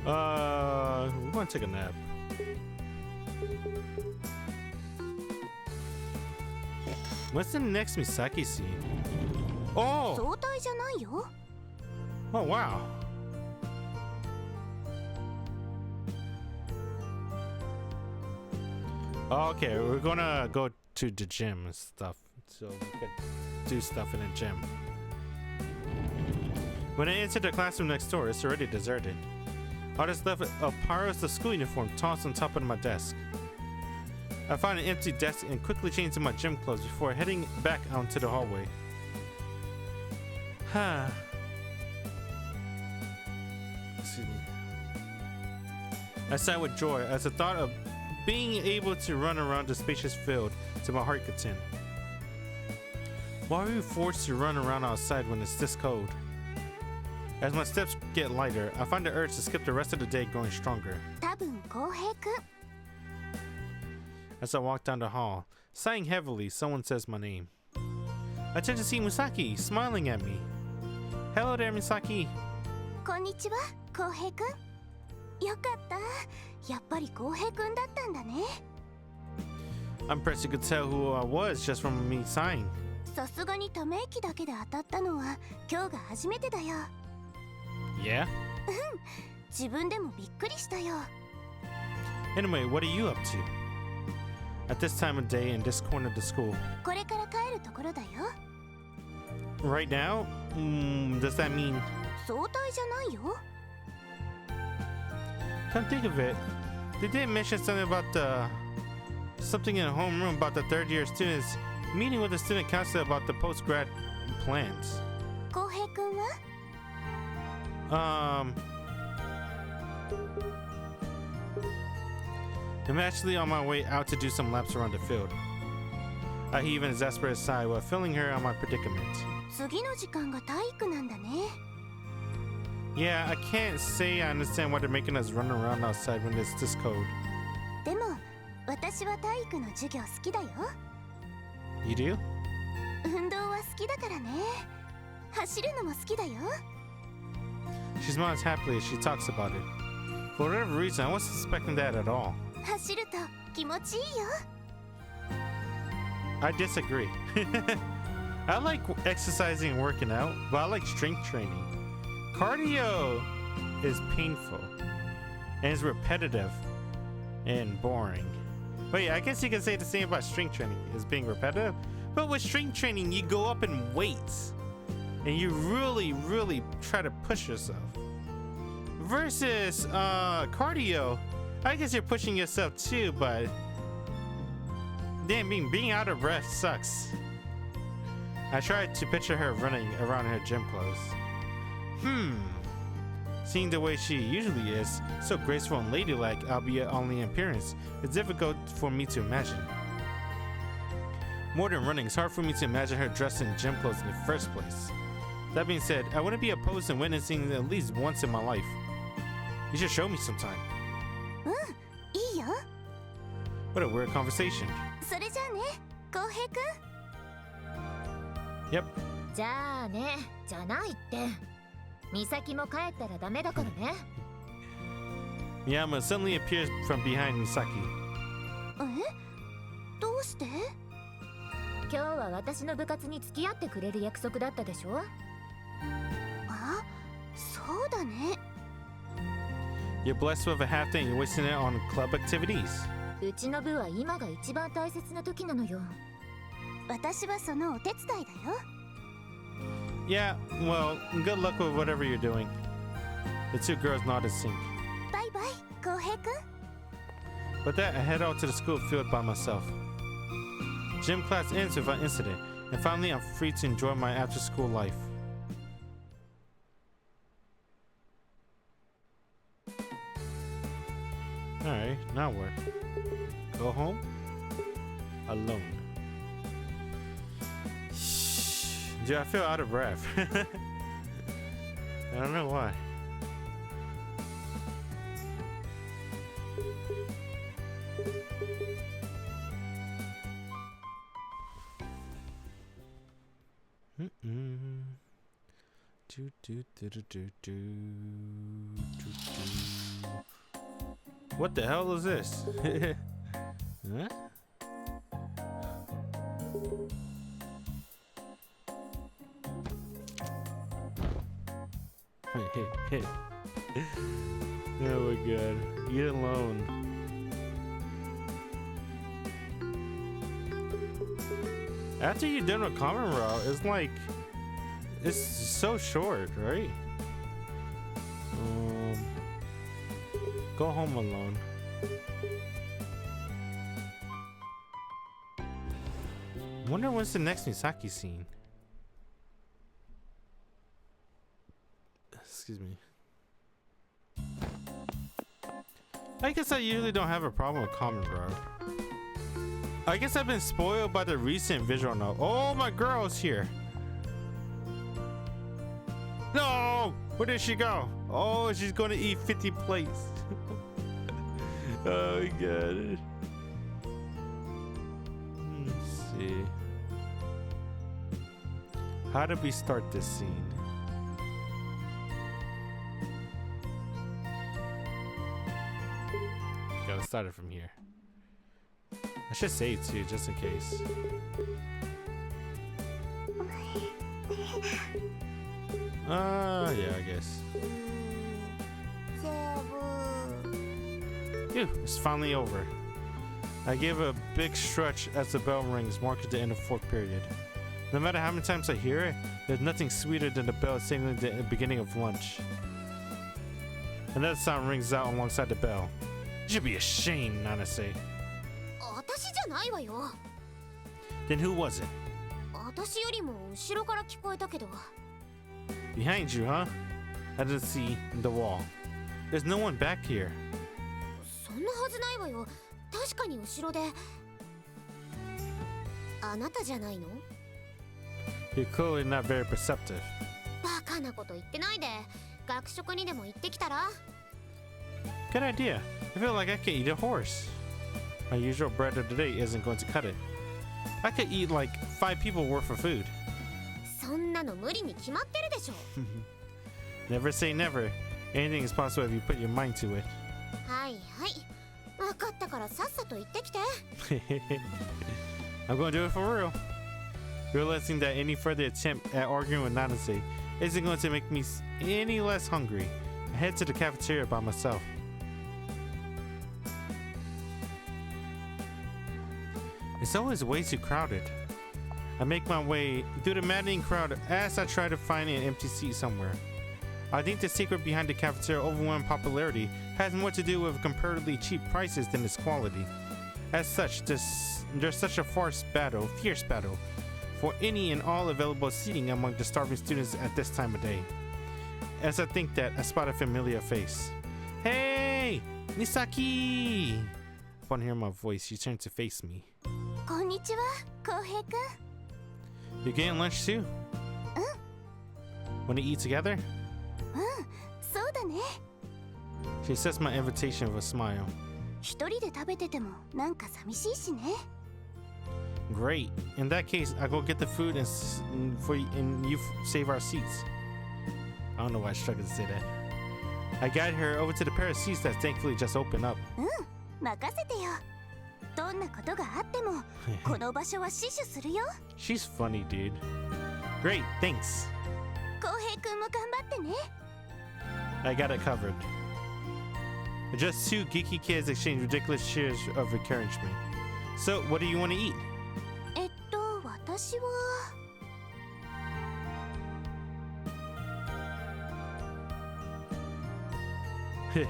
Speaker 1: We're gonna take a nap. What's the next Misaki scene? Oh!
Speaker 2: 相対じゃないよ。
Speaker 1: Oh, wow. Okay, we're gonna go to the gym and stuff. So we could do stuff in the gym. When I enter the classroom next door, it's already deserted. All that's left of Pyro's the school uniform tossed on top of my desk. I find an empty desk and quickly change into my gym clothes before heading back out into the hallway. Excuse me. I sigh with joy as the thought of being able to run around the spacious field to my heart content. Why are we forced to run around outside when it's this cold? As my steps get lighter, I find the urge to skip the rest of the day growing stronger.
Speaker 2: 多分浩平くん。
Speaker 1: As I walk down the hall, sighing heavily, someone says my name. I turn to see Misaki smiling at me. Hello there, Misaki.
Speaker 2: こんにちは、浩平くん。よかった。やっぱり浩平くんだったんだね。
Speaker 1: I'm impressed you could tell who I was just from me sighing.
Speaker 2: さすがにため息だけで当たったのは今日が初めてだよ。
Speaker 1: Yeah?
Speaker 2: 自分でもびっくりしたよ。
Speaker 1: Anyway, what are you up to? At this time of day in this corner of the school.
Speaker 2: これから帰るところだよ。
Speaker 1: Right now? Does that mean...
Speaker 2: 相対じゃないよ。
Speaker 1: Come think of it, they did mention something about something in the homeroom about the third-year students meeting with the student counselor about the post-grad plans.
Speaker 2: 浩平くんは？
Speaker 1: I'm actually on my way out to do some laps around the field. I heave an exasperated sigh while filling her on my predicament.
Speaker 2: 次の時間が体育なんだね。
Speaker 1: Yeah, I can't say I understand why they're making us run around outside when it's this cold.
Speaker 2: でも私は体育の授業好きだよ。
Speaker 1: You do?
Speaker 2: 運動は好きだからね。走るのも好きだよ。
Speaker 1: She smiles happily as she talks about it. For whatever reason, I wasn't suspecting that at all.
Speaker 2: 走ると気持ちいいよ。
Speaker 1: I disagree. I like exercising and working out, but I like strength training. Cardio is painful and it's repetitive and boring. Wait, I guess you can say the same about strength training as being repetitive, but with strength training you go up in weights and you really try to push yourself. Versus cardio, I guess you're pushing yourself too, but damn, being out of breath sucks. I tried to picture her running around in her gym clothes. Seeing the way she usually is, so graceful and ladylike, albeit only in appearance, it's difficult for me to imagine. More than running, it's hard for me to imagine her dressed in gym clothes in the first place. That being said, I wouldn't be opposed to witnessing it at least once in my life. You should show me sometime.
Speaker 2: いいよ。
Speaker 1: What a weird conversation.
Speaker 2: それじゃあね、浩平くん。
Speaker 1: Yep.
Speaker 4: じゃあね、じゃないって。美咲も帰ったらダメだからね。
Speaker 1: Yama suddenly appears from behind Misaki.
Speaker 2: え？どうして？
Speaker 4: 今日は私の部活に付き合ってくれる約束だったでしょ？
Speaker 2: あ、そうだね。
Speaker 1: You're blessed with a half day and you're wasting it on club activities.
Speaker 4: うちの部は今が一番大切な時なのよ。
Speaker 2: 私はそのお手伝いだよ。
Speaker 1: Yeah, well, good luck with whatever you're doing. The two girls nod in sync.
Speaker 2: バイバイ、浩平くん。
Speaker 1: With that, I head out to the school field by myself. Gym class ends without incident, and finally I'm free to enjoy my after-school life. Alright, now what? Go home? Alone. Dude, I feel out of breath. I don't know why. What the hell is this? Huh? Oh my god. Eat alone. After you're done with common route, it's like it's so short, right? Go home alone. Wonder when's the next Misaki scene. Excuse me. I guess I usually don't have a problem with common route. I guess I've been spoiled by the recent visual novel. Oh, my girl's here. No! Where did she go? Oh, she's gonna eat 50 plates. Oh my god. Let's see. How did we start this scene? Gotta start it from here. I should save too, just in case. Yeah, I guess. Phew, it's finally over. I give a big stretch as the bell rings, marking the end of fourth period. No matter how many times I hear it, there's nothing sweeter than the bell signaling the beginning of lunch. Another sound rings out alongside the bell. You should be ashamed, Nanase.
Speaker 3: 私じゃないわよ。
Speaker 1: Then who was it?
Speaker 3: 私よりも後ろから聞こえたけど。
Speaker 1: Behind you, huh? I didn't see the wall. There's no one back here.
Speaker 3: そんなはずないわよ。確かに後ろで。あなたじゃないの？
Speaker 1: You're clearly not very perceptive.
Speaker 3: バカなこと言ってないで。学食にでも行ってきたら？
Speaker 1: Good idea. I feel like I could eat a horse. My usual bread of the day isn't going to cut it. I could eat like 5 people worth of food.
Speaker 3: そんなの無理に決まってるでしょ。
Speaker 1: Never say never. Anything is possible if you put your mind to it.
Speaker 3: はいはい。分かったからさっさと行ってきて。
Speaker 1: I'm going to do it for real. Realizing that any further attempt at arguing with Nanase isn't going to make me any less hungry, I head to the cafeteria by myself. It's always way too crowded. I make my way through the maddening crowd as I try to find an empty seat somewhere. I think the secret behind the cafeteria's overwhelming popularity has more to do with comparatively cheap prices than its quality. As such, there's such a fierce battle for any and all available seating among the starving students at this time of day. As I think that, I spot a familiar face. Hey! Misaki! Upon hearing my voice, she turned to face me.
Speaker 2: こんにちは、浩平くん。
Speaker 1: You getting lunch too? Want to eat together?
Speaker 2: そうだね。
Speaker 1: She accepts my invitation with a smile.
Speaker 2: 一人で食べててもなんか寂しいしね。
Speaker 1: Great. In that case, I'll go get the food and you save our seats. I don't know why I struggled to say that. I guide her over to the pair of seats that thankfully just opened up.
Speaker 2: 任せてよ。どんなことがあってもこの場所は死守するよ。
Speaker 1: She's funny, dude. Great, thanks.
Speaker 2: 浩平くんも頑張ってね。
Speaker 1: I got it covered. Just two geeky kids exchange ridiculous shares of encouragement. So, what do you want to eat?
Speaker 2: 私は美味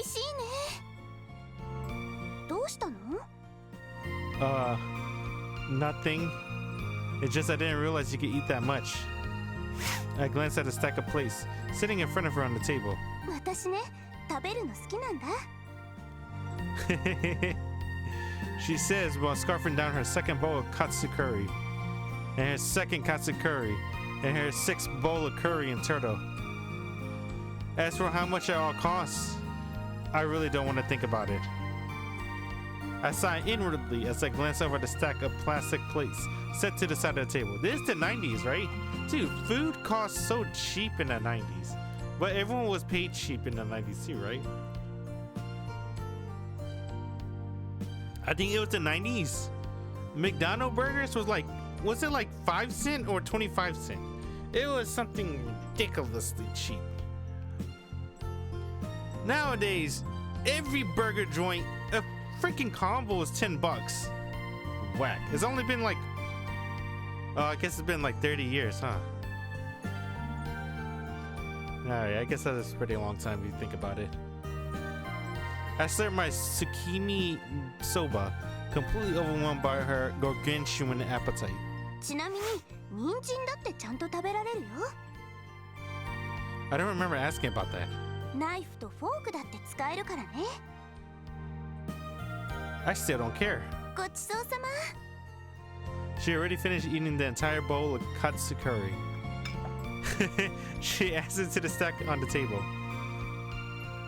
Speaker 2: しいね。どうしたの？
Speaker 1: Nothing. It's just I didn't realize you could eat that much. I glanced at a stack of plates sitting in front of her on the table.
Speaker 2: 私ね、食べるの好きなんだ。
Speaker 1: She says while scarfing down her second bowl of katsu curry, and her second katsu curry, and her sixth bowl of curry and turtle. As for how much it all costs, I really don't want to think about it. I sigh inwardly as I glance over the stack of plastic plates set to the side of the table. This is the 90s, right? Dude, food costs so cheap in the 90s. But everyone was paid cheap in the 90s too, right? I think it was the 90s. McDonald's burgers was it like 5 cents or 25 cents? It was something ridiculously cheap. Nowadays, every burger joint, a freaking combo is $10. Whack. It's only been like, I guess it's been like 30 years, huh? Alright, I guess that's a pretty long time if you think about it. I slurred my tsukimi soba, completely overwhelmed by her gargantuan appetite.
Speaker 2: ちなみに人参だってちゃんと食べられるよ。
Speaker 1: I don't remember asking about that.
Speaker 2: ナイフとフォークだって使えるからね。
Speaker 1: I still don't care.
Speaker 2: ごちそうさま。
Speaker 1: She already finished eating the entire bowl of katsu curry. She adds it to the stack on the table.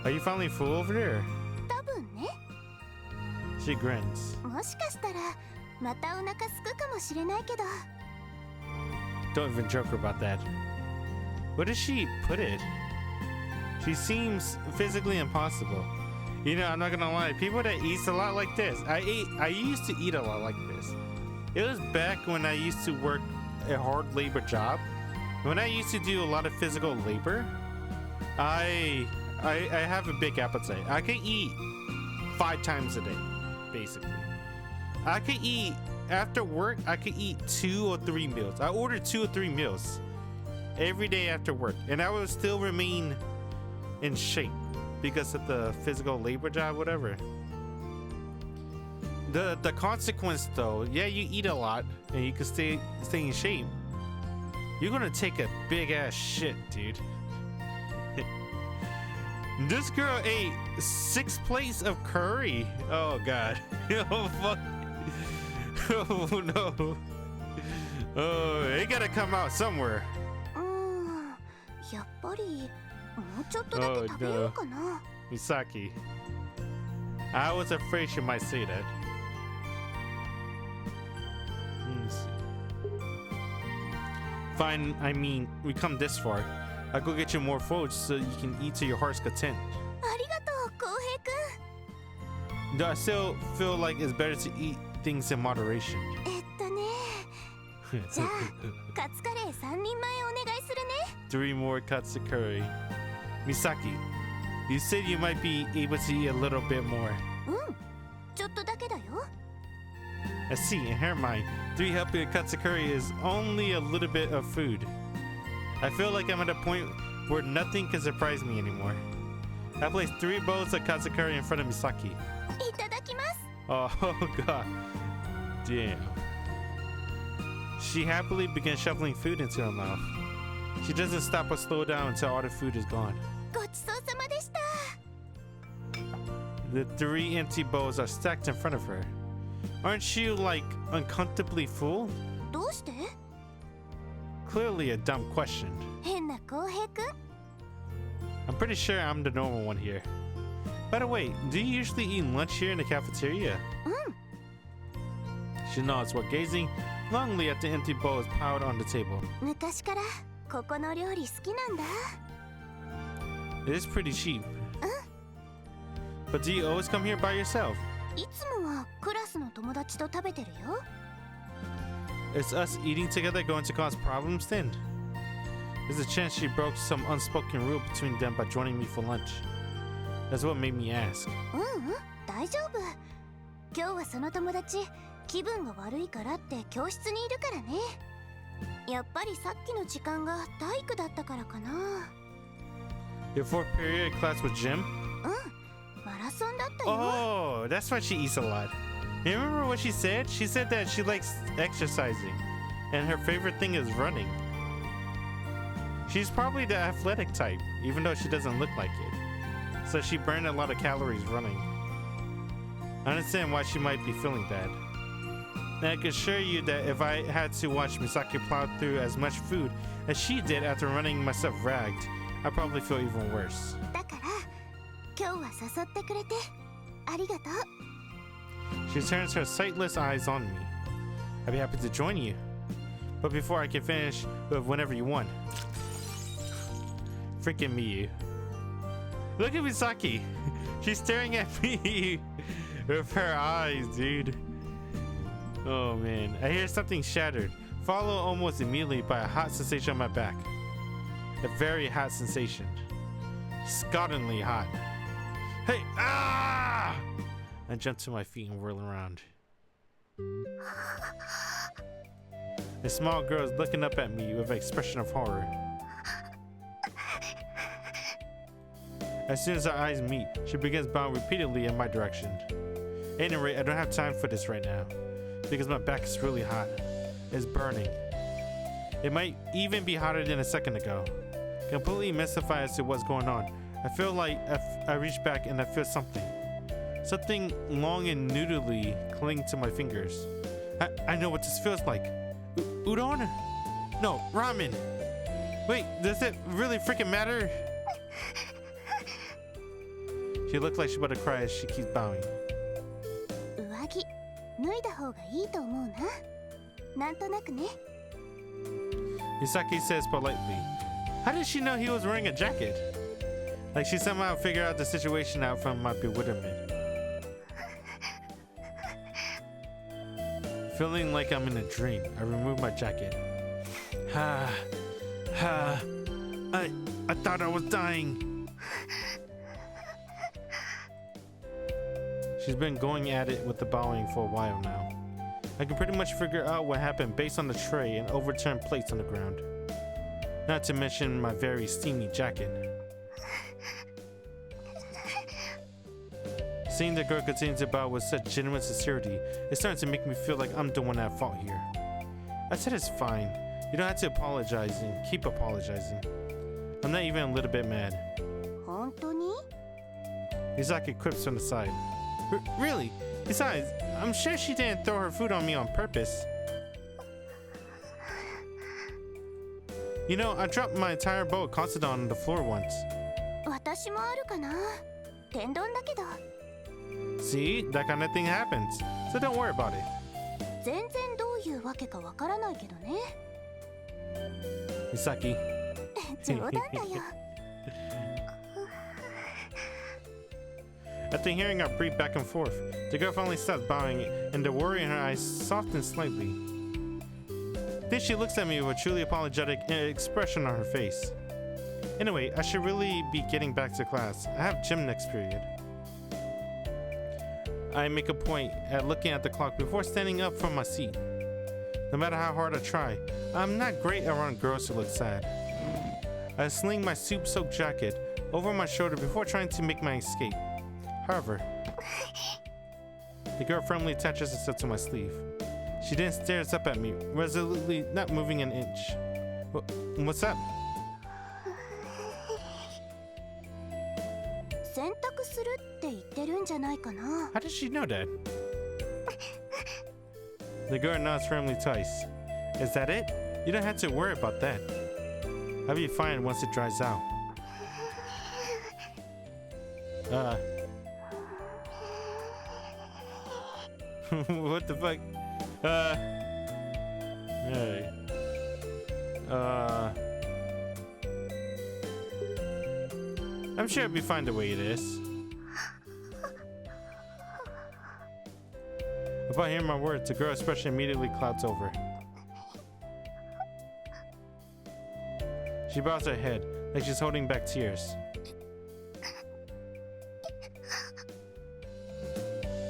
Speaker 1: Are you finally full over there?
Speaker 2: 多分ね。
Speaker 1: She grins.
Speaker 2: もしかしたらまたお腹すくかもしれないけど。
Speaker 1: Don't even joke about that. Where does she put it? She seems physically impossible. You know, I'm not gonna lie, people that eat a lot like this, I used to eat a lot like this. It was back when I used to work a hard labor job. When I used to do a lot of physical labor, I have a big appetite. I can eat 5 times a day, basically. I could eat, after work, I could eat 2 or 3 meals. I ordered 2 or 3 meals every day after work, and I would still remain in shape because of the physical labor job, whatever. The consequence though, yeah, you eat a lot and you can stay in shape. You're gonna take a big ass shit, dude. This girl ate 6 plates of curry. Oh god. Oh fuck. Oh no. Oh, it gotta come out somewhere.
Speaker 2: やっぱりもうちょっとだけ食べようかな。
Speaker 1: Misaki. I was afraid she might say that. Let me see. Fine, I mean, we come this far. I'll go get you more food so you can eat to your heart's content.
Speaker 2: ありがとう、浩平くん。
Speaker 1: Though I still feel like it's better to eat things in moderation.
Speaker 2: じゃあ、カツカレー3人前お願いするね。
Speaker 1: 3 more cuts of curry. Misaki, you said you might be able to eat a little bit more.
Speaker 2: ちょっとだけだよ。
Speaker 1: I see, in her mind, 3 helping cuts of curry is only a little bit of food. I feel like I'm at a point where nothing can surprise me anymore. I placed 3 bowls of cuts of curry in front of Misaki.
Speaker 2: いただきます。
Speaker 1: Oh god. Damn. She happily begins shoveling food into her mouth. She doesn't stop or slow down until all the food is gone.
Speaker 2: ごちそうさまでした。
Speaker 1: The 3 empty bowls are stacked in front of her. Aren't you, like, uncomfortably full?
Speaker 2: どうして？
Speaker 1: Clearly a dumb question.
Speaker 2: 変な浩平くん
Speaker 1: I'm pretty sure I'm the normal one here. By the way, do you usually eat lunch here in the cafeteria? She nods while gazing longingly at the empty bowls piled on the table.
Speaker 2: 昔からここの料理好きなんだ
Speaker 1: It is pretty cheap. But do you always come here by yourself?
Speaker 2: いつもはクラスの友達と食べてるよ
Speaker 1: Is us eating together going to cause problems then? There's a chance she broke some unspoken rule between them by joining me for lunch. That's what made me ask.
Speaker 2: 大丈夫今日はその友達気分が悪いからって教室にいるからねやっぱりさっきの時間が体育だったからかな
Speaker 1: Your fourth period class was gym?
Speaker 2: マラソンだったよ
Speaker 1: Oh, that's why she eats a lot. You remember what she said? She said that she likes exercising, and her favorite thing is running. She's probably the athletic type, even though she doesn't look like it. So she burned a lot of calories running. I understand why she might be feeling bad. And I can assure you that if I had to watch Misaki plow through as much food as she did after running myself ragged, I'd probably feel even worse.
Speaker 2: だから今日は誘ってくれてありがとう
Speaker 1: She turns her sightless eyes on me. I'd be happy to join you. But before I can finish with whenever you want. Freaking me. Look at Misaki. She's staring at me with her eyes, dude. Oh man. I hear something shattered, followed almost immediately by a hot sensation on my back. A very hot sensation. Scaldingly hot. Hey! Ah! I jump to my feet and whirl around. A small girl is looking up at me with an expression of horror. As soon as our eyes meet, she begins bowing repeatedly in my direction. At any rate, I don't have time for this right now, because my back is really hot. It's burning. It might even be hotter than a second ago. Completely mystified as to what's going on, I feel like I reach back and I feel something. Something long and noodly cling to my fingers. I know what this feels like. Udon? No, ramen. Wait, does it really freaking matter? She looks like she's about to cry as she keeps bowing.
Speaker 2: 上着脱いだ方がいいと思うななんとなくね
Speaker 1: Misaki says politely. How did she know he was wearing a jacket? Like she somehow figured out the situation out from my bewilderment. Feeling like I'm in a dream, I remove my jacket. I thought I was dying. She's been going at it with the bowing for a while now. I can pretty much figure out what happened based on the tray and overturned plates on the ground. Not to mention my very steamy jacket. Seeing the girl continue to bow with such genuine sincerity, it's starting to make me feel like I'm the one at fault here. I said it's fine. You don't have to apologize and keep apologizing. I'm not even a little bit mad.
Speaker 2: 本当に
Speaker 1: Misaki quips from the side. Really? Besides, I'm sure she didn't throw her food on me on purpose. You know, I dropped my entire bowl of Considon on the floor once.
Speaker 2: 私もあるかな天丼だけど
Speaker 1: See? That kind of thing happens. So don't worry about it.
Speaker 2: 全然どういうわけかわからないけどね
Speaker 1: Misaki.
Speaker 2: 冗談だよ
Speaker 1: After hearing our brief back and forth, the girl finally stops bowing and the worry in her eyes softens slightly. Then she looks at me with a truly apologetic expression on her face. Anyway, I should really be getting back to class. I have gym next period. I make a point at looking at the clock before standing up from my seat. No matter how hard I try, I'm not great around girls who look sad. I sling my soup-soaked jacket over my shoulder before trying to make my escape. However, the girl firmly attaches herself to my sleeve. She then stares up at me, resolutely not moving an inch. What's up?
Speaker 2: 洗濯するって言ってるんじゃないかな
Speaker 1: How does she know that? The girl nods firmly twice. Is that it? You don't have to worry about that. I'll be fine once it dries out. What the fuck? Alright. I'm sure it'll be fine the way it is. Upon hearing my words, the girl's expression immediately clouds over. She bows her head, like she's holding back tears.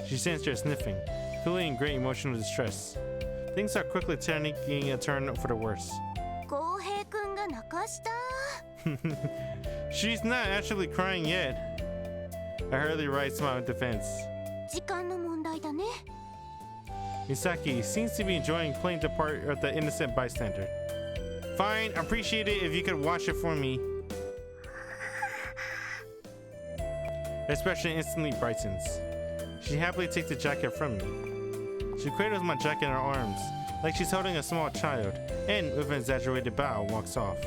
Speaker 1: She stands there sniffing, feeling in great emotional distress. Things are quickly taking a turn for the worse.
Speaker 2: Kouhei-kunが泣かした。
Speaker 1: She's not actually crying yet. I hurriedly write smile in defense.
Speaker 2: 時間の問題だね。
Speaker 1: Misaki seems to be enjoying playing the part of the innocent bystander. Fine, appreciate it if you could watch it for me. Her expression instantly brightens. She happily takes the jacket from me. She cradles my jacket in her arms, like she's holding a small child, and with an exaggerated bow, walks off.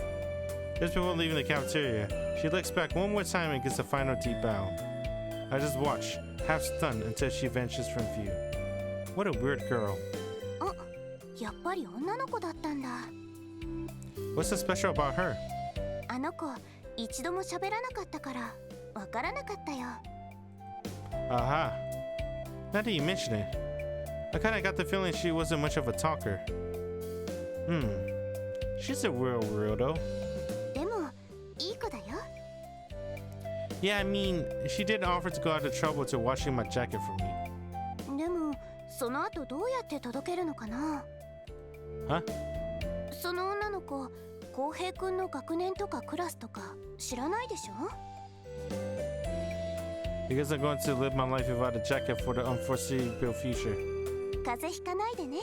Speaker 1: Just before leaving the cafeteria, she looks back one more time and gives a final deep bow. I just watch, half stunned, until she vanishes from view. What a weird girl.
Speaker 2: あ、やっぱり女の子だったんだ。
Speaker 1: What's so special about her?
Speaker 2: あの子、一度も喋らなかったから、わからなかったよ。
Speaker 1: Aha. Now that you mention it, I kinda got the feeling she wasn't much of a talker. She's a real weirdo.
Speaker 2: でも、いい子だよ。
Speaker 1: Yeah, I mean, she did offer to go out of trouble to washing my jacket for me.
Speaker 2: でも、その後どうやって届けるのかな？
Speaker 1: Huh?
Speaker 2: その女の子、Kouhei-kunの学年とかクラスとか知らないでしょ？
Speaker 1: Because I'm going to live my life without a jacket for the unforeseeable future.
Speaker 2: 風邪ひかないでね。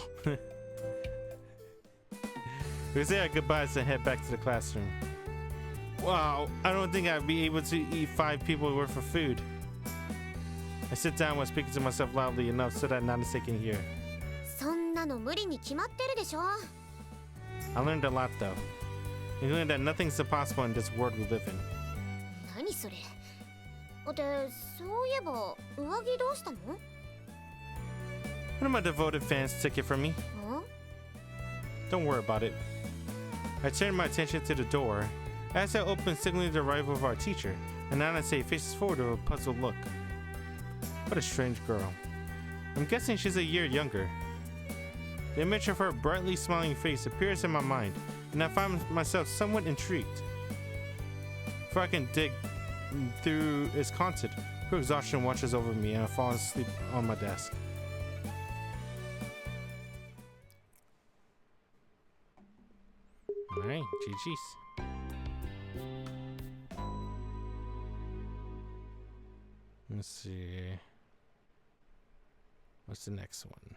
Speaker 1: We say our goodbyes and head back to the classroom. Wow, I don't think I'd be able to eat 5 people worth of food. I sit down while speaking to myself loudly enough so that Nanase can hear.
Speaker 3: そんなの無理に決まってるでしょ。
Speaker 1: I learned a lot though, including that nothing's impossible in this world we live in.
Speaker 3: 何それ。で、そういえば上着どうしたの？
Speaker 1: One of my devoted fans took it from me.
Speaker 3: ん？
Speaker 1: Don't worry about it. I turned my attention to the door. As I opened, signaling the arrival of our teacher, and Nanase faces forward with a puzzled look. What a strange girl. I'm guessing she's a year younger. The image of her brightly smiling face appears in my mind, and I find myself somewhat intrigued. Before I can dig through its content, her exhaustion washes over me and I fall asleep on my desk. Alright, GG's. Let's see. What's the next one?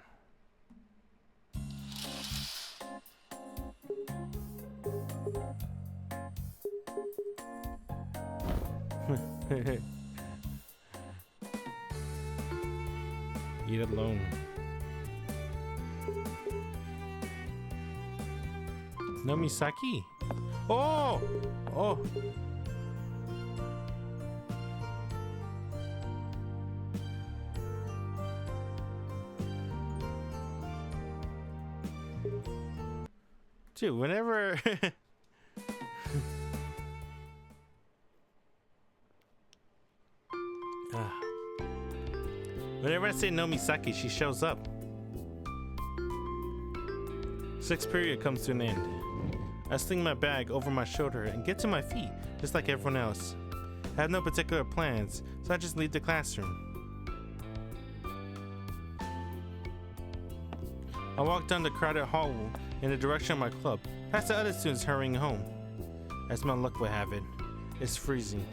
Speaker 1: Eat alone. No Misaki. Oh! Oh! Dude, whenever whenever I say no Misaki, she shows up. 6th period comes to an end. I sling my bag over my shoulder and get to my feet, just like everyone else. I have no particular plans, so I just leave the classroom. I walk down the crowded hall in the direction of my club, past the other students hurrying home. As my luck would have it, it's freezing,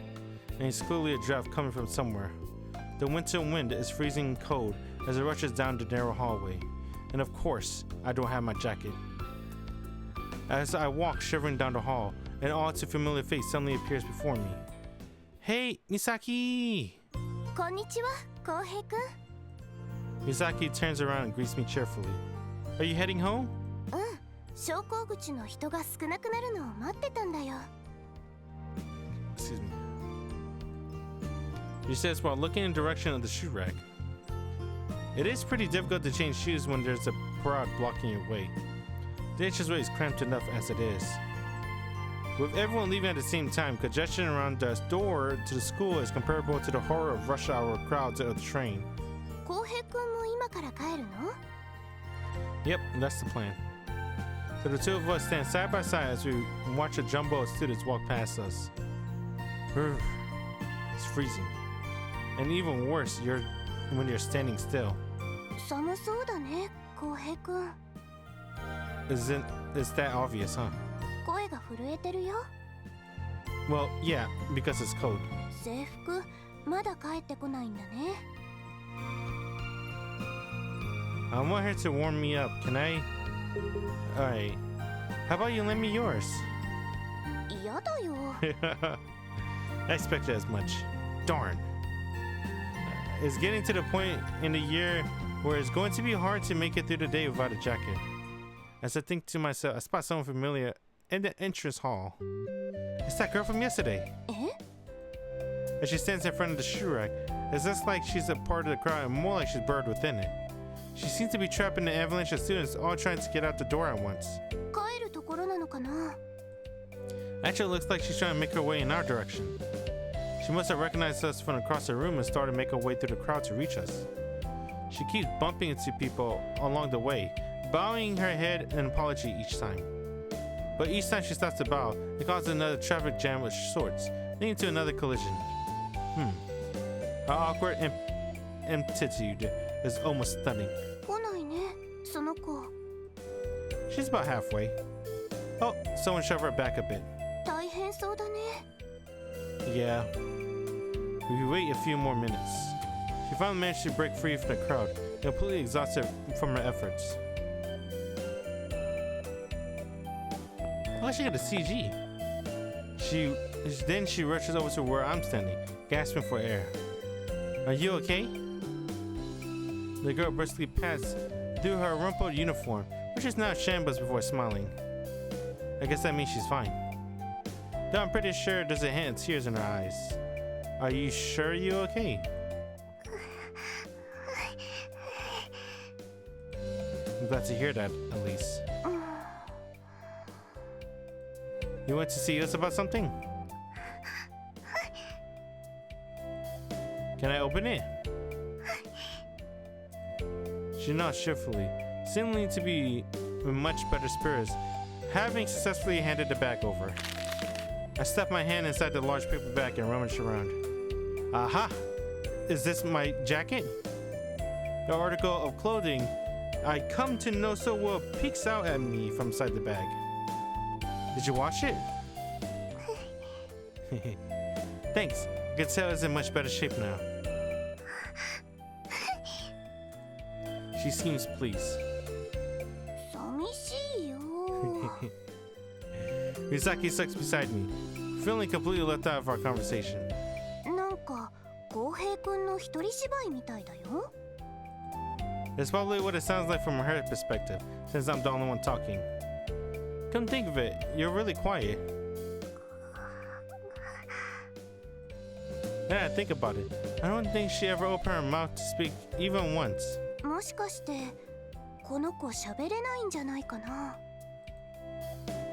Speaker 1: and it's clearly a draft coming from somewhere. The winter wind is freezing cold as it rushes down the narrow hallway, and of course, I don't have my jacket. As I walk shivering down the hall, an all too familiar face suddenly appears before me. Hey, Misaki!
Speaker 2: こんにちは、Kouhei-kun。
Speaker 1: Misaki turns around and greets me cheerfully. Are you heading home?
Speaker 2: うん、昇降口の人が少なくなるのを待ってたんだよ。
Speaker 1: Excuse me. She says while looking in the direction of the shoe rack. It is pretty difficult to change shoes when there's a crowd blocking your way. The entranceway is cramped enough as it is. With everyone leaving at the same time, congestion around the door to the school is comparable to the horror of rush hour crowds of the train.
Speaker 2: 浩平くんも今から帰るの？
Speaker 1: Yep, that's the plan. So the two of us stand side by side as we watch a jumbo of students walk past us. It's freezing. And even worse, when you're standing still.
Speaker 2: 寒そうだね、浩平くん。
Speaker 1: It's that obvious, huh?
Speaker 2: 声が震えてるよ。
Speaker 1: Well, yeah, because it's cold.
Speaker 2: 制服、まだ帰ってこないんだね。
Speaker 1: I want her to warm me up. Can I? Alright. How about you lend me yours?
Speaker 2: 嫌だよ。
Speaker 1: I expected as much. Darn. It's getting to the point in the year where it's going to be hard to make it through the day without a jacket. As I think to myself, I spot someone familiar in the entrance hall. It's that girl from yesterday.
Speaker 2: え？
Speaker 1: As she stands in front of the shoe rack, it's less like she's a part of the crowd and more like she's buried within it. She seems to be trapped in the avalanche of students all trying to get out the door at once.
Speaker 2: 帰るところなのかな？
Speaker 1: Actually, it looks like she's trying to make her way in our direction. She must have recognized us from across the room and started to make her way through the crowd to reach us. She keeps bumping into people along the way, bowing her head in apology each time. But each time she stops to bow, it causes another traffic jam of sorts, leading to another collision. Her awkward amplitude is almost stunning.
Speaker 2: 来ないね、その子。
Speaker 1: She's about halfway. Oh, someone shoved her back a bit.
Speaker 2: 大変そうだね。
Speaker 1: Yeah. We wait a few more minutes. She finally managed to break free from the crowd, completely exhausted from her efforts. Oh, she got a CG. Then she rushes over to where I'm standing, gasping for air. Are you okay? The girl briskly passed through her rumpled uniform, which is now shambles before smiling. I guess that means she's fine. Though I'm pretty sure there's a hint of tears in her eyes. Are you sure you're okay? I'm glad to hear that, at least. You want to see us about something? Can I open it? She nods cheerfully, seemingly to be in much better spirits, having successfully handed the bag over. I stuff my hand inside the large paper bag and rummage around. Aha! Is this my jacket? The article of clothing I come to know so well peeks out at me from inside the bag. Did you wash it? Thanks. I can tell it's in much better shape now. She seems pleased.
Speaker 2: 寂しいよ。
Speaker 1: Misaki sucks beside me, feeling completely left out of our conversation.
Speaker 2: なんか浩平くんの一人芝居みたいだよ。
Speaker 1: That's probably what it sounds like from her perspective, since I'm the only one talking. Come think of it, you're really quiet. Yeah, think about it. I don't think she ever opened her mouth to speak even once.
Speaker 2: もしかしてこの子喋れないんじゃないかな。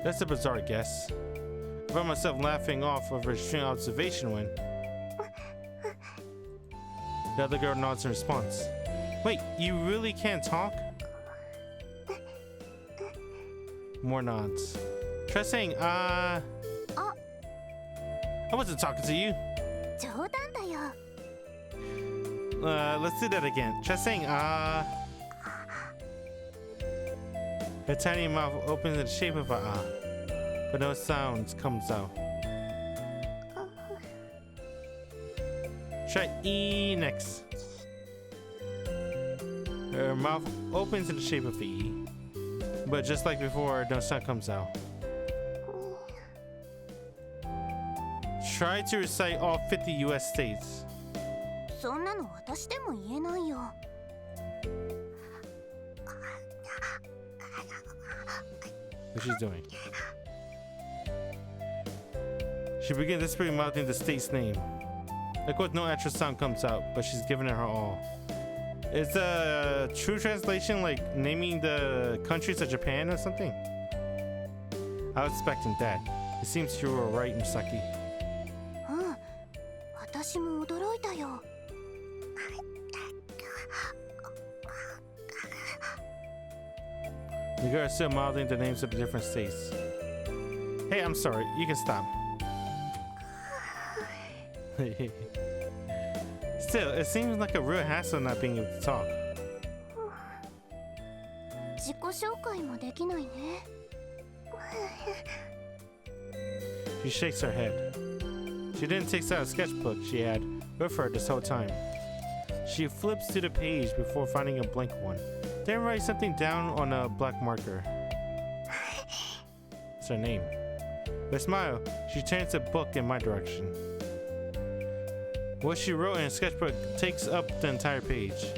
Speaker 1: That's a bizarre guess. I found myself laughing off of her extreme observation when the other girl nods in response. Wait, you really can't talk? More nods. Try saying, I wasn't talking to you.
Speaker 2: 冗談だよ。
Speaker 1: Let's do that again. Try saying, Her tiny mouth opens in the shape of a but no sounds comes out. Try E next. Her mouth opens in the shape of the E, but just like before, no sound comes out. Try to recite all 50 US states.
Speaker 2: そんなの私でも言えないよ。
Speaker 1: Try What she's doing. She begins desperately mouthing the state's name. Of course, no actual sound comes out, but she's giving it her all. Is the true translation like naming the countries of Japan or something? I was expecting that. It seems you were right, Misaki.
Speaker 2: 私も驚いたよ。
Speaker 1: The girl is still mouthing the names of the different states. Hey, I'm sorry. You can stop. Still, it seems like a real hassle not being able to talk.
Speaker 2: 自己紹介もできないね。
Speaker 1: She shakes her head. She then takes out a sketchbook she had with her this whole time. She flips to the page before finding a blank one. Then writes something down on a black marker. It's her name. With a smile, she turns the book in my direction. What she wrote in a sketchbook takes up the entire page.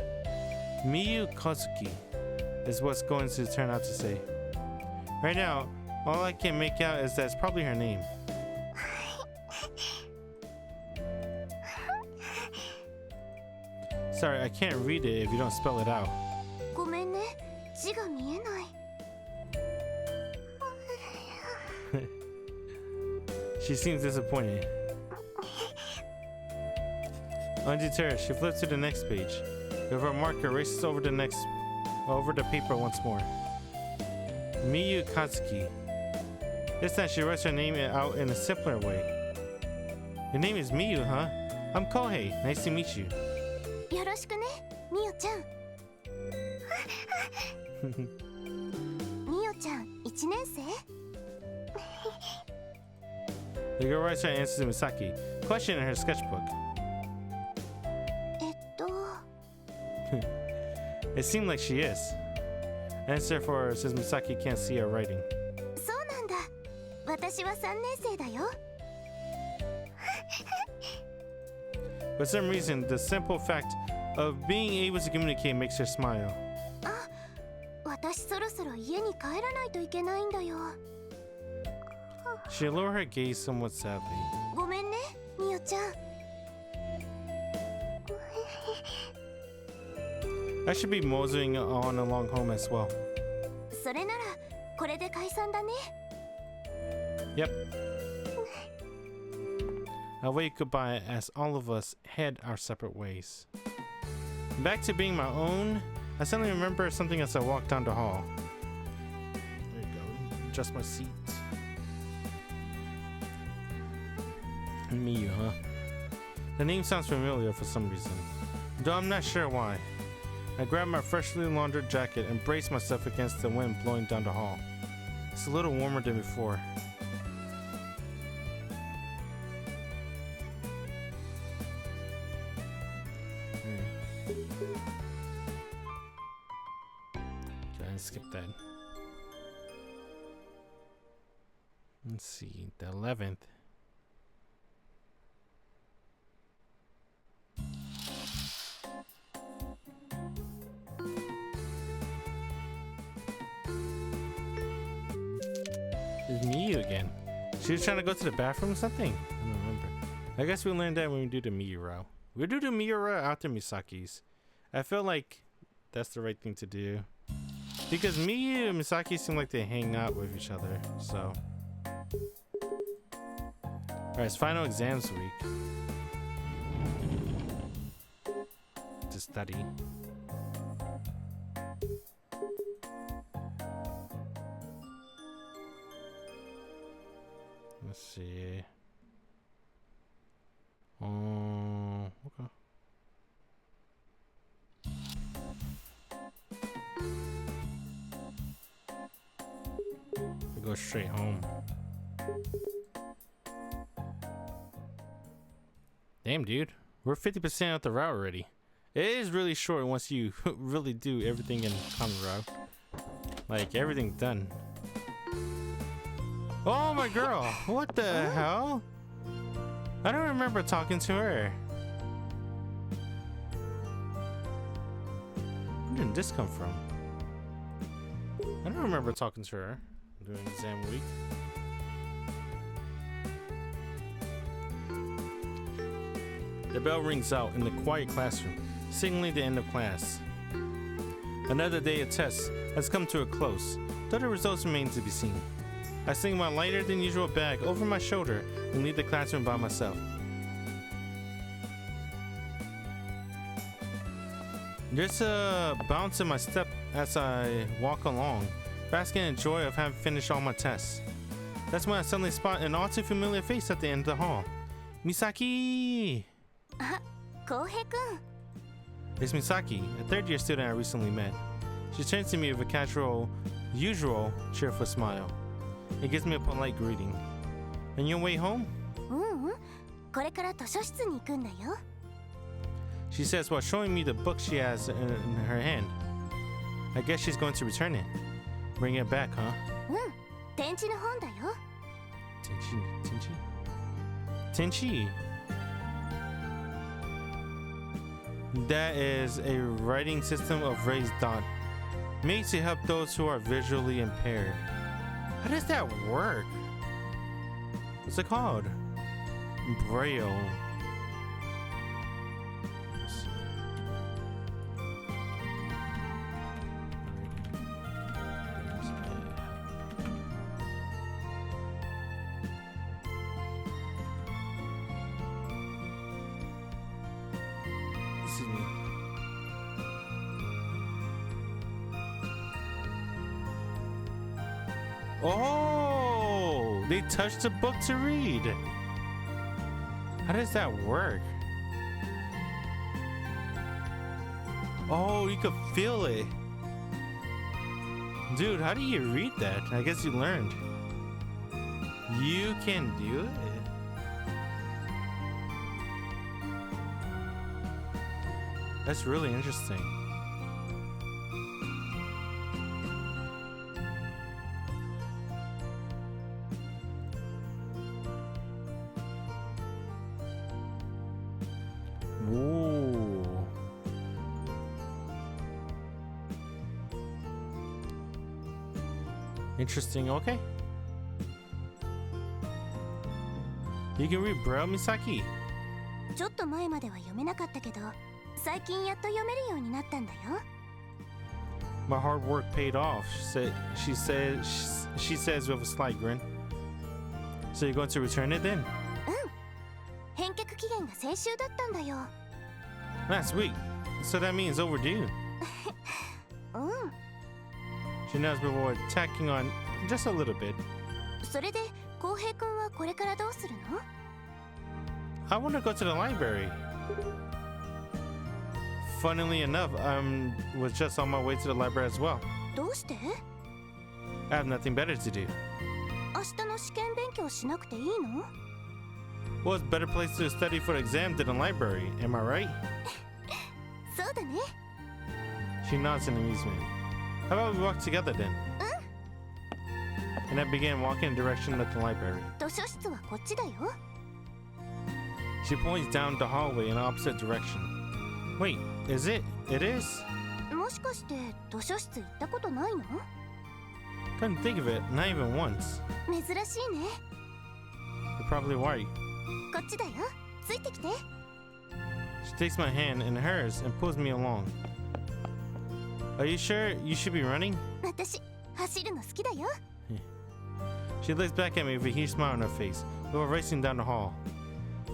Speaker 1: Miyu Kozuki is what's going to turn out to say. Right now, all I can make out is that it's probably her name. Sorry, I can't read it if you don't spell it out.
Speaker 2: ごめんね、字が見えない。
Speaker 1: She seems disappointed. Undeterred, she flips to the next page. With her marker, races over the paper once more. Miyu Katsuki. This time she writes her name out in a simpler way. Your name is Miyu, huh? I'm Kouhei. Nice to meet you.
Speaker 2: よろしくね、みよちゃん。みよちゃん、1年生？
Speaker 1: The girl writes her answer to Misaki, question in her sketchbook. 。It seemed like she is. Answer for her says Misaki can't see her writing.
Speaker 2: そうなんだ。私は3年生だよ。
Speaker 1: For some reason, the simple fact of being able to communicate makes her smile.
Speaker 2: あ、私そろそろ家に帰らないといけないんだよ。
Speaker 1: She lowered her gaze somewhat sadly.
Speaker 2: ごめんね、みよちゃん。
Speaker 1: I should be moseying on along home as well.
Speaker 2: それならこれで解散だね。
Speaker 1: Yep. I'll wave goodbye as all of us head our separate ways. Back to being my own, I suddenly remember something as I walk down the hall. There you go. Adjust my seat. Miyu, huh? The name sounds familiar for some reason, though I'm not sure why. I grab my freshly laundered jacket and brace myself against the wind blowing down the hall. It's a little warmer than before. Skip that. Let's see, the 11th. It's Miyu again. She was trying to go to the bathroom or something? I don't remember. I guess we'll learn that when we do the Miyu route. We'll do the Miyu route after Misaki's. I feel like that's the right thing to do. Because Miyu and Misaki seem like they hang out with each other, so. Alright, it's final exams week. To study. Let's see. Okay. Go straight home. Damn, dude. We're 50% of the route already. It is really short once you really do everything in common route. Like, everything's done. Oh, my girl. What the hell? I don't remember talking to her. Where did this come from? I don't remember talking to her. during exam week. The bell rings out in the quiet classroom, signaling the end of class. Another day of tests has come to a close, though the results remain to be seen. I sling my lighter than usual bag over my shoulder and leave the classroom by myself. There's a bounce in my step as I walk along, basking in the joy of having finished all my tests. That's when I suddenly spot an all too familiar face at the end of the hall. Misaki!
Speaker 2: Kouhei-kun.
Speaker 1: It's Misaki, a third-year student I recently met. She turns to me with a casual, usual, cheerful smile. It gives me a polite greeting. On your way home?
Speaker 2: これから図書室に行くんだよ。
Speaker 1: She says while showing me the book she has in her hand. I guess she's going to return it. Bring it back, huh?
Speaker 2: 展示の本だよ。
Speaker 1: Tenchi. That is a writing system of raised dot, made to help those who are visually impaired. How does that work? What's it called? Braille. Excuse me. Oh, they touched the book to read. How does that work? Oh, you could feel it. Dude, how do you read that? I guess you learned. You can do it. That's really interesting. Ooh. Interesting, okay. You can read Braille, Misaki?
Speaker 2: ちょっと前までは読めなかったけど、最近やっと読めるようになったんだよ。
Speaker 1: My hard work paid off, she says with a slight grin. So you're going to return it then?
Speaker 2: 返却期限が先週だったんだよ。
Speaker 1: Last week. So that means overdue.
Speaker 2: うん。
Speaker 1: She nods before tacking on just a little bit.
Speaker 2: それで、浩平くんはこれからどうするの？
Speaker 1: I want to go to the library. Funnily enough, I was just on my way to the library as well.
Speaker 2: どうして？
Speaker 1: I have nothing better to do.
Speaker 2: 明日の試験勉強しなくていいの？
Speaker 1: Well, it's a better place to study for the exam than the library, am I right?
Speaker 2: そうだね。
Speaker 1: She nods in amusement. How about we walk together then? And I began walking in the direction of the library.
Speaker 2: 図書室はこっちだよ。
Speaker 1: She points down the hallway in the opposite direction. Wait, is it? It is?
Speaker 2: もしかして図書室行ったことないの？
Speaker 1: Couldn't think of it, not even once.
Speaker 2: 珍しいね。
Speaker 1: You're probably right.
Speaker 2: こっちだよ。ついてきて。
Speaker 1: She takes my hand in hers and pulls me along. Are you sure you should be running?
Speaker 2: 私、走るの好きだよ。
Speaker 1: She looks back at me with a huge smile on her face before racing down the hall.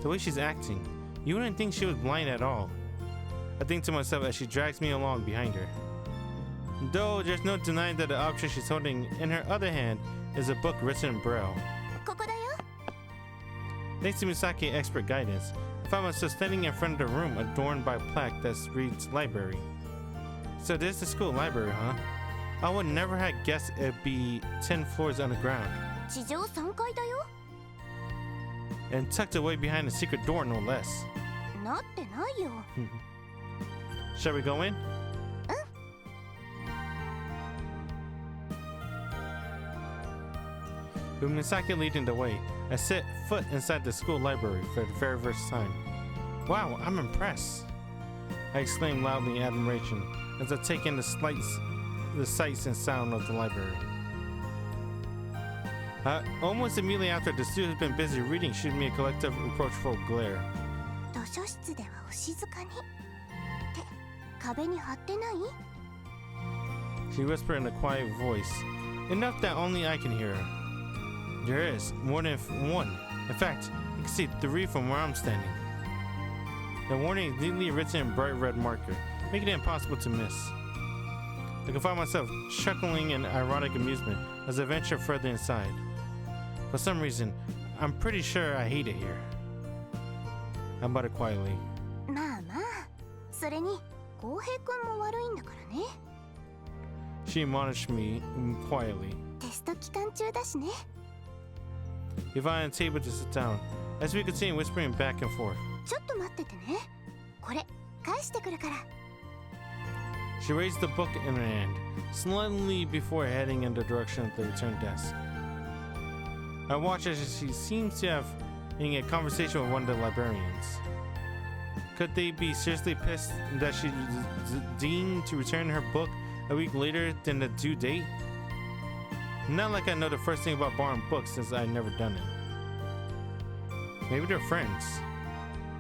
Speaker 1: The way she's acting, you wouldn't think she was blind at all. I think to myself as she drags me along behind her. Though there's no denying that the object she's holding in her other hand is a book written in Braille.
Speaker 2: ここだよ。
Speaker 1: Thanks to Misaki's expert guidance, I found myself standing in front of the room adorned by a plaque that reads library. So there's the school library, huh? I would never have guessed it'd be 10 floors underground.
Speaker 2: 地上3階だよ。
Speaker 1: And tucked away behind a secret door, no less.
Speaker 2: なってないよ。
Speaker 1: Shall we go in? With Misaki leading the way, I set foot inside the school library for the very first time. Wow, I'm impressed! I exclaimed loudly in admiration as I take in the sights and sound of the library. Almost immediately after, the student has been busy reading, shooting me a collective, reproachful glare.
Speaker 2: 図書室ではお静かに。って壁に貼ってない？
Speaker 1: She whispered in a quiet voice, enough that only I can hear her. There is, more than one. In fact, you can see 3 from where I'm standing. The warning is neatly written in bright red marker, making it impossible to miss. I can find myself chuckling in ironic amusement as I venture further inside. For some reason, I'm pretty sure I hate it here. I muttered quietly.
Speaker 2: まあまあ、それに浩平くんも悪いんだからね。
Speaker 1: She admonished me quietly.
Speaker 2: テスト期間中だしね。
Speaker 1: We found a table to sit down, as we continued whispering back and forth.
Speaker 2: ちょっと待っててね。これ返してくるから。
Speaker 1: She raised the book in her hand, slightly before heading in the direction of the return desk. I watched as she seems to have a conversation with one of the librarians. Could they be seriously pissed that she deemed to return her book a week later than the due date? Not like I know the first thing about borrowing books since I've never done it. Maybe they're friends.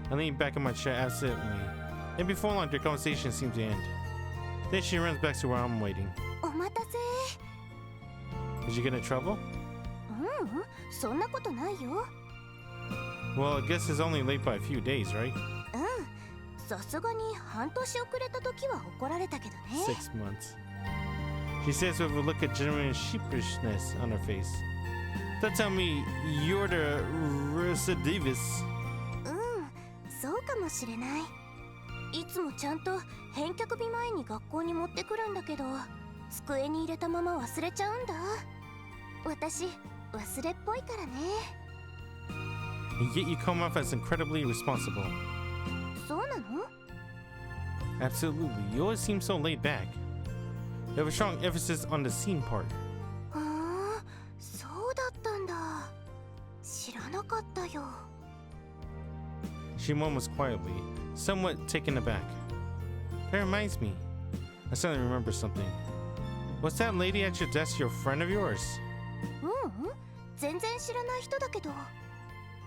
Speaker 1: I leaned back in my chair absently, and before long their conversation seemed to end. Then she runs back to where I'm waiting.
Speaker 2: お待たせ。
Speaker 1: Did you get in trouble?
Speaker 2: そんなことないよ。
Speaker 1: Well, I guess it's only late by a few days, right?
Speaker 2: さすがに半年遅れた時は怒られたけどね。
Speaker 1: 6 months. She says with a look of genuine sheepishness on her face. Don't tell me you're the recidivist.
Speaker 2: そうかもしれない。いつもちゃんと返却日前に学校に持ってくるんだけど、机に入れたまま忘れちゃうんだ。私、忘れっぽいからね。
Speaker 1: And yet you come off as incredibly responsible.
Speaker 2: そうなの？
Speaker 1: Absolutely. You always seem so laid back. You have a strong emphasis on the scene part.
Speaker 2: そうだったんだ。知らなかったよ。
Speaker 1: She murmurs quietly, somewhat taken aback. That reminds me. I suddenly remember something. Was that lady at your desk your friend of yours?
Speaker 2: 全然知らない人だけど。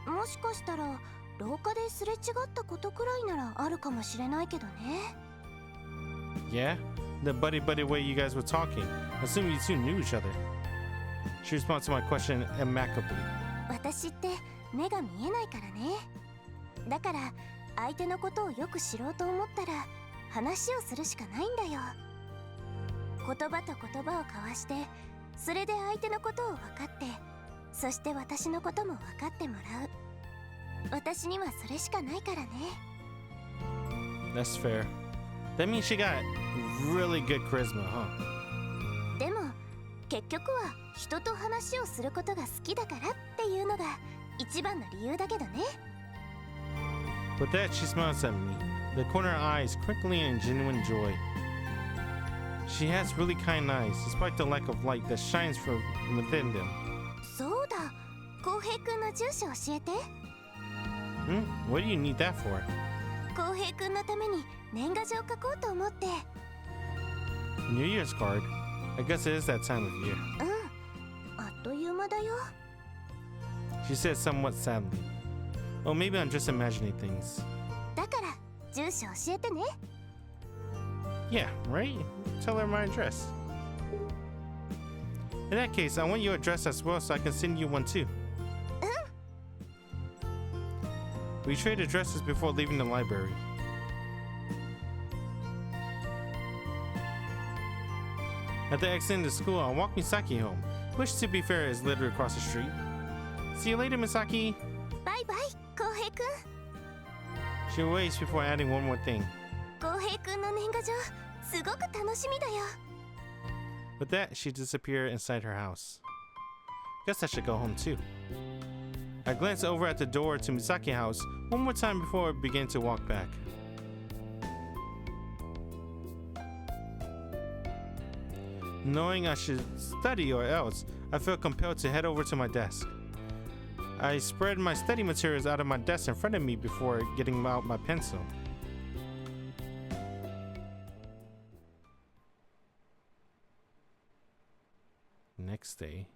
Speaker 2: もしかしたら廊下ですれ違ったことくらいならあるかもしれないけどね。
Speaker 1: Yeah? The buddy-buddy way you guys were talking. Assuming you two knew each other. She responds to my question amicably.
Speaker 2: 私って目が見えないからね。だから相手のことをよく知ろうと思ったら話をするしかないんだよ。言葉と言葉を交わして、それで相手のことを分かって、そして私のことも分かってもらう。私にはそれしかないからね。
Speaker 1: That's fair. That means she got really good charisma, huh?
Speaker 2: でも結局は人と話をすることが好きだからっていうのが一番の理由だけどね。
Speaker 1: With that, she smiles at me, the corner of her eyes crinkling in genuine joy. She has really kind eyes, despite the lack of light that shines from within them.
Speaker 2: そうだ、浩平くんの住所教えて。
Speaker 1: What do you need that for?
Speaker 2: 浩平くんのために年賀状書こうと思って。
Speaker 1: New Year's card? I guess it is that time of year.
Speaker 2: あっという間だよ。
Speaker 1: She said somewhat sadly. Oh, maybe I'm just imagining things.
Speaker 2: だから住所教えてね。
Speaker 1: Yeah, right? Tell her my address. In that case, I want your address as well so I can send you one too. We trade addresses before leaving the library. After exiting the school, I walk Misaki home, which to be fair is literally across the street. See you later, Misaki.
Speaker 2: バイバイ、浩平くん。
Speaker 1: She waits before adding one more thing.
Speaker 2: 浩平くんの年賀状、すごく楽しみだよ。
Speaker 1: With that, she disappeared inside her house. Guess I should go home too. I glanced over at the door to Misaki's house one more time before I began to walk back. Knowing I should study or else, I felt compelled to head over to my desk. I spread my study materials out of my desk in front of me before getting out my pencil. Next day.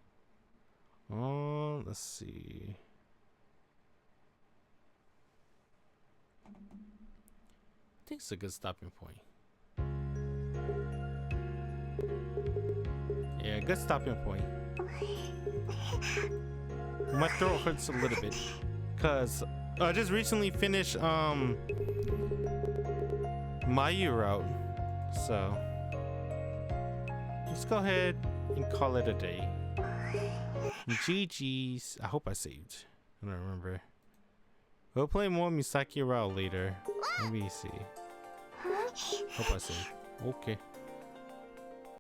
Speaker 1: Oh, let's see. I think it's a good stopping point. Yeah, good stopping point. My throat hurts a little bit because I just recently finished Mayu route, so let's go ahead and call it a day. GG's. I hope I saved. I don't remember. We'll play more Misaki route later. Let me see. Hope I saved. Okay.